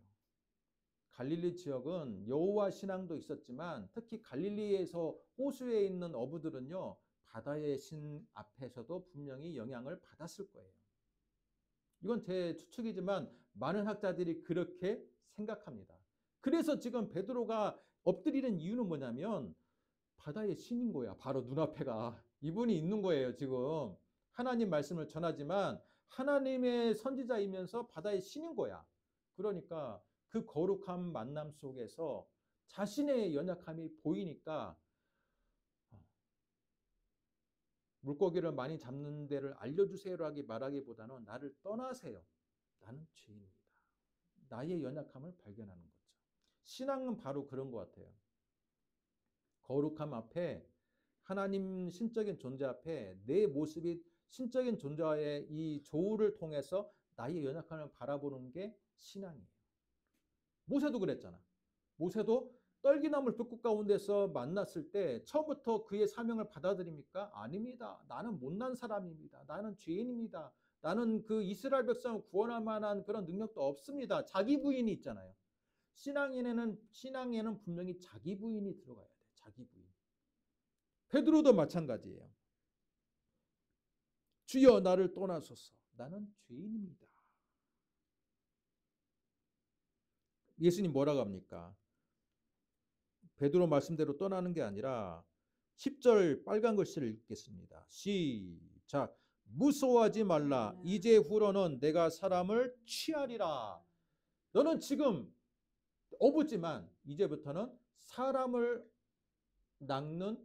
갈릴리 지역은 여호와 신앙도 있었지만 특히 갈릴리에서 호수에 있는 어부들은요 바다의 신 앞에서도 분명히 영향을 받았을 거예요. 이건 제 추측이지만 많은 학자들이 그렇게 생각합니다. 그래서 지금 베드로가 엎드리는 이유는 뭐냐면 바다의 신인 거야. 바로 눈앞에가. 이분이 있는 거예요, 지금. 하나님 말씀을 전하지만 하나님의 선지자이면서 바다의 신인 거야. 그러니까 그 거룩한 만남 속에서 자신의 연약함이 보이니까 물고기를 많이 잡는 데를 알려주세요라기 말하기보다는 나를 떠나세요. 나는 죄인입니다. 나의 연약함을 발견하는 거죠. 신앙은 바로 그런 것 같아요. 거룩함 앞에, 하나님 신적인 존재 앞에 내 모습이 신적인 존재의 이 조우를 통해서 나의 연약함을 바라보는 게 신앙이에요. 모세도 그랬잖아. 모세도 떨기나물 불꽃 가운데서 만났을 때 처음부터 그의 사명을 받아들입니까? 아닙니다. 나는 못난 사람입니다. 나는 죄인입니다. 나는 그 이스라엘 백성을 구원할 만한 그런 능력도 없습니다. 자기 부인이 있잖아요. 신앙에는 분명히 자기 부인이 들어가야 돼. 자기 부인. 베드로도 마찬가지예요. 주여 나를 떠나소서. 나는 죄인입니다. 예수님 뭐라고 합니까? 베드로 말씀대로 떠나는 게 아니라 10절 빨간 글씨를 읽겠습니다. 시작. 무서워하지 말라. 이제 후로는 내가 사람을 취하리라. 너는 지금 어부지만 이제부터는 사람을 낚는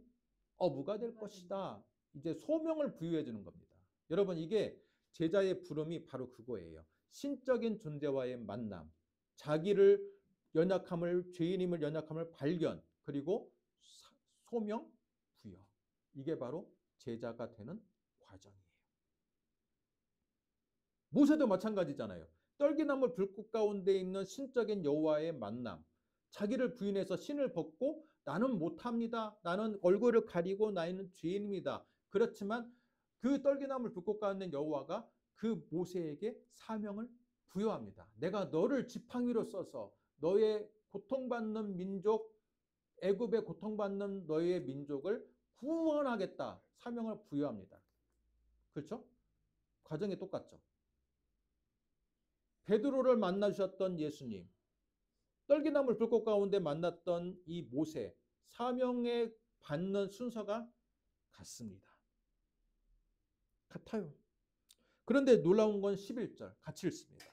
어부가 될 것이다. 이제 소명을 부여해 주는 겁니다. 여러분, 이게 제자의 부름이 바로 그거예요. 신적인 존재와의 만남, 자기를 연약함을, 죄인임을 연약함을 발견, 그리고 소명 부여. 이게 바로 제자가 되는 과정이에요. 모세도 마찬가지잖아요. 떨기나물 불꽃 가운데 있는 신적인 여호와의 만남, 자기를 부인해서 신을 벗고 나는 못합니다. 나는 얼굴을 가리고 나는 죄인입니다. 그렇지만 그 떨기나물 불꽃 가운데 여호와가 그 모세에게 사명을 부여합니다. 내가 너를 지팡이로 써서 너의 고통받는 민족, 애굽에 고통받는 너의 민족을 구원하겠다. 사명을 부여합니다. 그렇죠? 과정이 똑같죠. 베드로를 만나주셨던 예수님, 떨기나물 불꽃 가운데 만났던 이 모세, 사명에 받는 순서가 같습니다. 같아요. 그런데 놀라운 건 11절 같이 읽습니다.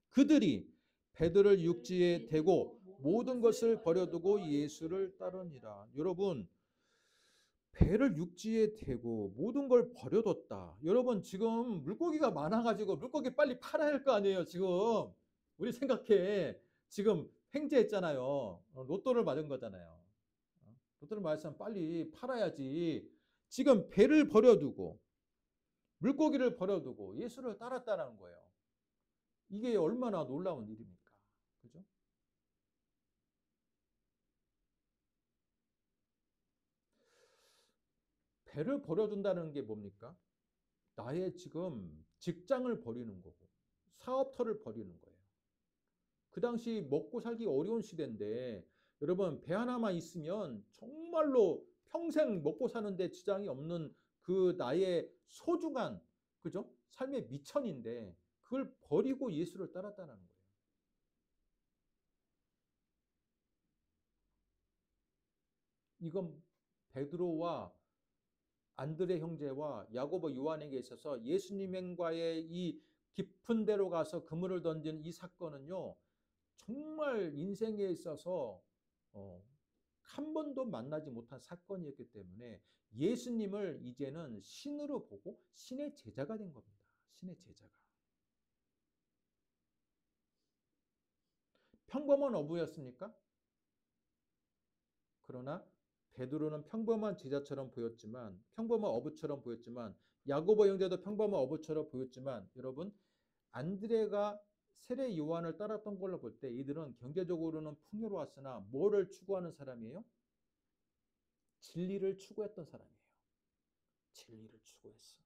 그들이 베드로를 육지에 대고 모든 것을 버려두고 예수를 따르니라. 여러분, 배를 육지에 대고 모든 걸 버려뒀다. 여러분, 지금 물고기가 많아가지고 물고기 빨리 팔아야 할 거 아니에요. 지금 우리 생각해. 지금 횡재했잖아요. 로또를 맞은 거잖아요. 로또를 맞았으면 빨리 팔아야지. 지금 배를 버려두고 물고기를 버려두고 예수를 따랐다는 거예요. 이게 얼마나 놀라운 일입니까? 그죠? 배를 버려둔다는 게 뭡니까? 나의 지금 직장을 버리는 거고 사업터를 버리는 거예요. 그 당시 먹고 살기 어려운 시대인데 여러분, 배 하나만 있으면 정말로 평생 먹고 사는데 지장이 없는 그 나의 소중한, 그죠? 삶의 미천인데 그걸 버리고 예수를 따랐다는 거예요. 이건 베드로와 안드레 형제와 야고보 요한에게 있어서 예수님과의 이 깊은 데로 가서 그물을 던진 이 사건은요, 정말 인생에 있어서 한 번도 만나지 못한 사건이었기 때문에 예수님을 이제는 신으로 보고 신의 제자가 된 겁니다. 신의 제자가. 평범한 어부였습니까? 그러나 베드로는 평범한 제자처럼 보였지만, 평범한 어부처럼 보였지만, 야고보 형제도 평범한 어부처럼 보였지만, 여러분, 안드레가 세례 요한을 따랐던 걸로 볼 때 이들은 경제적으로는 풍요로웠으나 뭐를 추구하는 사람이에요? 진리를 추구했던 사람이에요. 진리를 추구했어.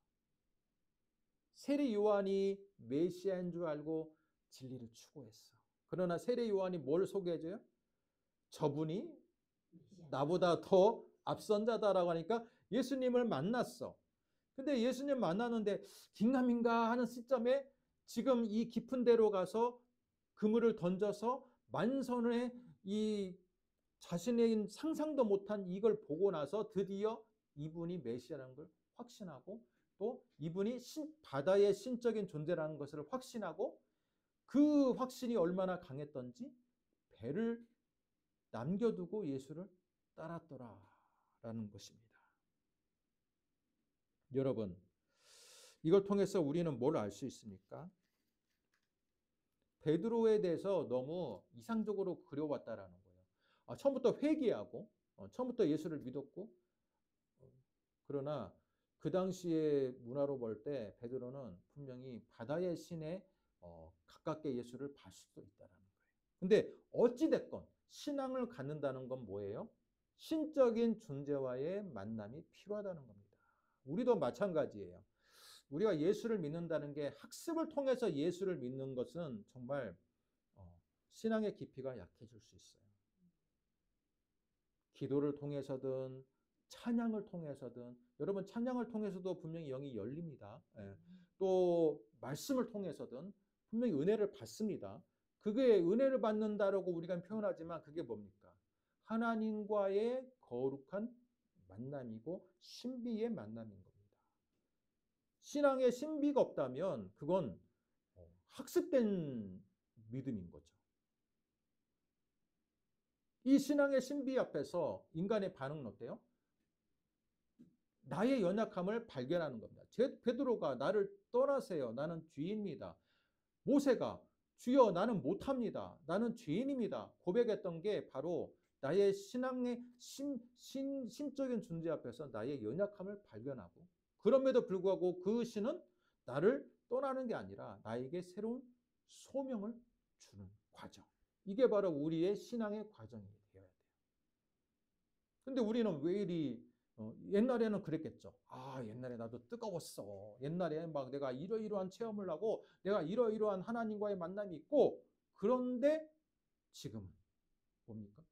세례 요한이 메시아인 줄 알고 진리를 추구했어. 그러나 세례 요한이 뭘 소개해줘요? 저분이 나보다 더 앞선 자다라고 하니까 예수님을 만났어. 근데 예수님 만나는데 긴가민가 하는 시점에 지금 이 깊은 데로 가서 그물을 던져서 만선의 이 자신의 상상도 못한 이걸 보고 나서 드디어 이분이 메시아라는 걸 확신하고 또 이분이 바다의 신적인 존재라는 것을 확신하고 그 확신이 얼마나 강했던지 배를 남겨두고 예수를 따랐더라라는 것입니다. 여러분, 이걸 통해서 우리는 뭘 알 수 있습니까? 베드로에 대해서 너무 이상적으로 그려왔다라는 거예요. 처음부터 회개하고 처음부터 예수를 믿었고 그러나 그 당시의 문화로 볼 때 베드로는 분명히 바다의 신에 가깝게 예수를 봤을 수도 있다라는 거예요. 근데 어찌됐건 신앙을 갖는다는 건 뭐예요? 신적인 존재와의 만남이 필요하다는 겁니다. 우리도 마찬가지예요. 우리가 예수를 믿는다는 게 학습을 통해서 예수를 믿는 것은 정말 신앙의 깊이가 약해질 수 있어요. 기도를 통해서든 찬양을 통해서든 여러분 찬양을 통해서도 분명히 영이 열립니다. 또 말씀을 통해서든 분명히 은혜를 받습니다. 그게 은혜를 받는다라고 우리가 표현하지만 그게 뭡니까? 하나님과의 거룩한 만남이고 신비의 만남인 겁니다. 신앙에 신비가 없다면 그건 학습된 믿음인 거죠. 이 신앙의 신비 앞에서 인간의 반응은 어때요? 나의 연약함을 발견하는 겁니다. 베드로가 나를 떠나세요. 나는 죄인입니다. 모세가 주여 나는 못합니다. 나는 죄인입니다. 고백했던 게 바로 나의 신앙의 신적인 존재 앞에서 나의 연약함을 발견하고 그럼에도 불구하고 그 신은 나를 떠나는 게 아니라 나에게 새로운 소명을 주는 과정. 이게 바로 우리의 신앙의 과정이 되어야 돼요. 근데 우리는 왜 이리 옛날에는 그랬겠죠. 옛날에 나도 뜨거웠어. 옛날에 막 내가 이러이러한 체험을 하고 내가 이러이러한 하나님과의 만남이 있고 그런데 지금은 뭡니까?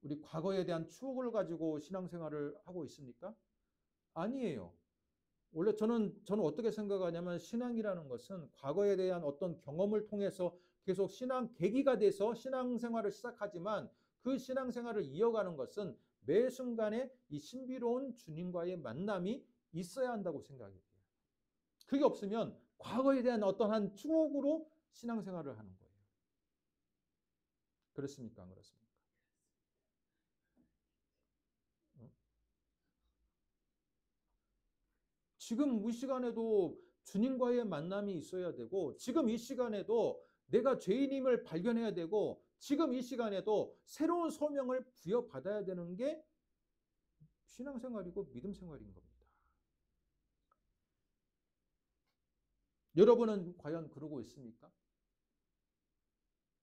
우리 과거에 대한 추억을 가지고 신앙생활을 하고 있습니까? 아니에요. 원래 저는 어떻게 생각하냐면 신앙이라는 것은 과거에 대한 어떤 경험을 통해서 계속 신앙 계기가 돼서 신앙생활을 시작하지만 그 신앙생활을 이어가는 것은 매 순간에 이 신비로운 주님과의 만남이 있어야 한다고 생각이 돼요. 그게 없으면 과거에 대한 어떠한 추억으로 신앙생활을 하는 거예요. 그렇습니까? 안 그렇습니까? 지금 이 시간에도 주님과의 만남이 있어야 되고 지금 이 시간에도 내가 죄인임을 발견해야 되고 지금 이 시간에도 새로운 소명을 부여받아야 되는 게 신앙생활이고 믿음생활인 겁니다. 여러분은 과연 그러고 있습니까?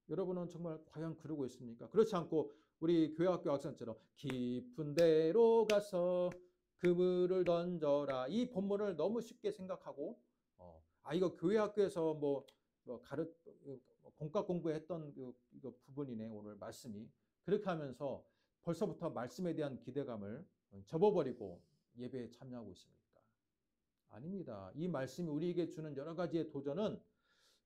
여러분은 정말 과연 그러고 있습니까? 그렇지 않고 우리 교회학교 학생처럼 깊은 데로 가서 그물을 던져라. 이 본문을 너무 쉽게 생각하고 이거 교회 학교에서 공과 공부했던 이거 부분이네 오늘 말씀이. 그렇게 하면서 벌써부터 말씀에 대한 기대감을 접어버리고 예배에 참여하고 있습니까? 아닙니다. 이 말씀이 우리에게 주는 여러 가지의 도전은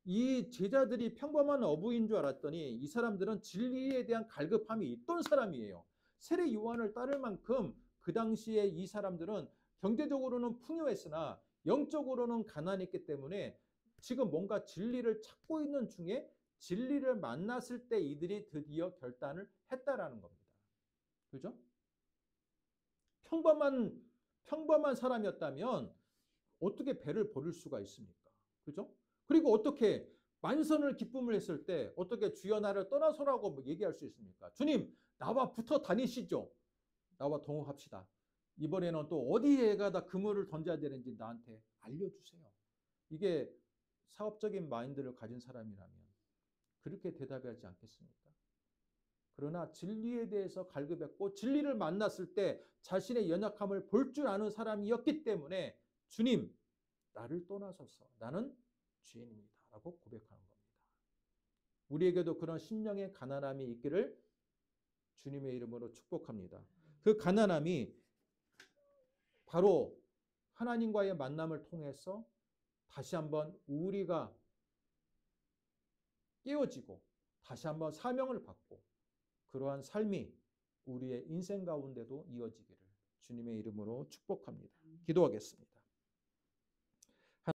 이 제자들이 평범한 어부인 줄 알았더니 이 사람들은 진리에 대한 갈급함이 있던 사람이에요. 세례 요한을 따를 만큼 그 당시에 이 사람들은 경제적으로는 풍요했으나 영적으로는 가난했기 때문에 지금 뭔가 진리를 찾고 있는 중에 진리를 만났을 때 이들이 드디어 결단을 했다라는 겁니다. 그죠? 평범한 사람이었다면 어떻게 배를 버릴 수가 있습니까? 그죠? 그리고 어떻게 만선을 기쁨을 했을 때 어떻게 주여 나를 떠나서라고 얘기할 수 있습니까? 주님 나와 붙어 다니시죠. 나와 동업합시다. 이번에는 또 어디에 가다 그물을 던져야 되는지 나한테 알려주세요. 이게 사업적인 마인드를 가진 사람이라면 그렇게 대답하지 않겠습니까? 그러나 진리에 대해서 갈급했고 진리를 만났을 때 자신의 연약함을 볼 줄 아는 사람이었기 때문에 주님 나를 떠나소서 나는 죄인입니다 라고 고백하는 겁니다. 우리에게도 그런 심령의 가난함이 있기를 주님의 이름으로 축복합니다. 그 가난함이 바로 하나님과의 만남을 통해서 다시 한번 우리가 깨어지고 다시 한번 사명을 받고 그러한 삶이 우리의 인생 가운데도 이어지기를 주님의 이름으로 축복합니다. 기도하겠습니다.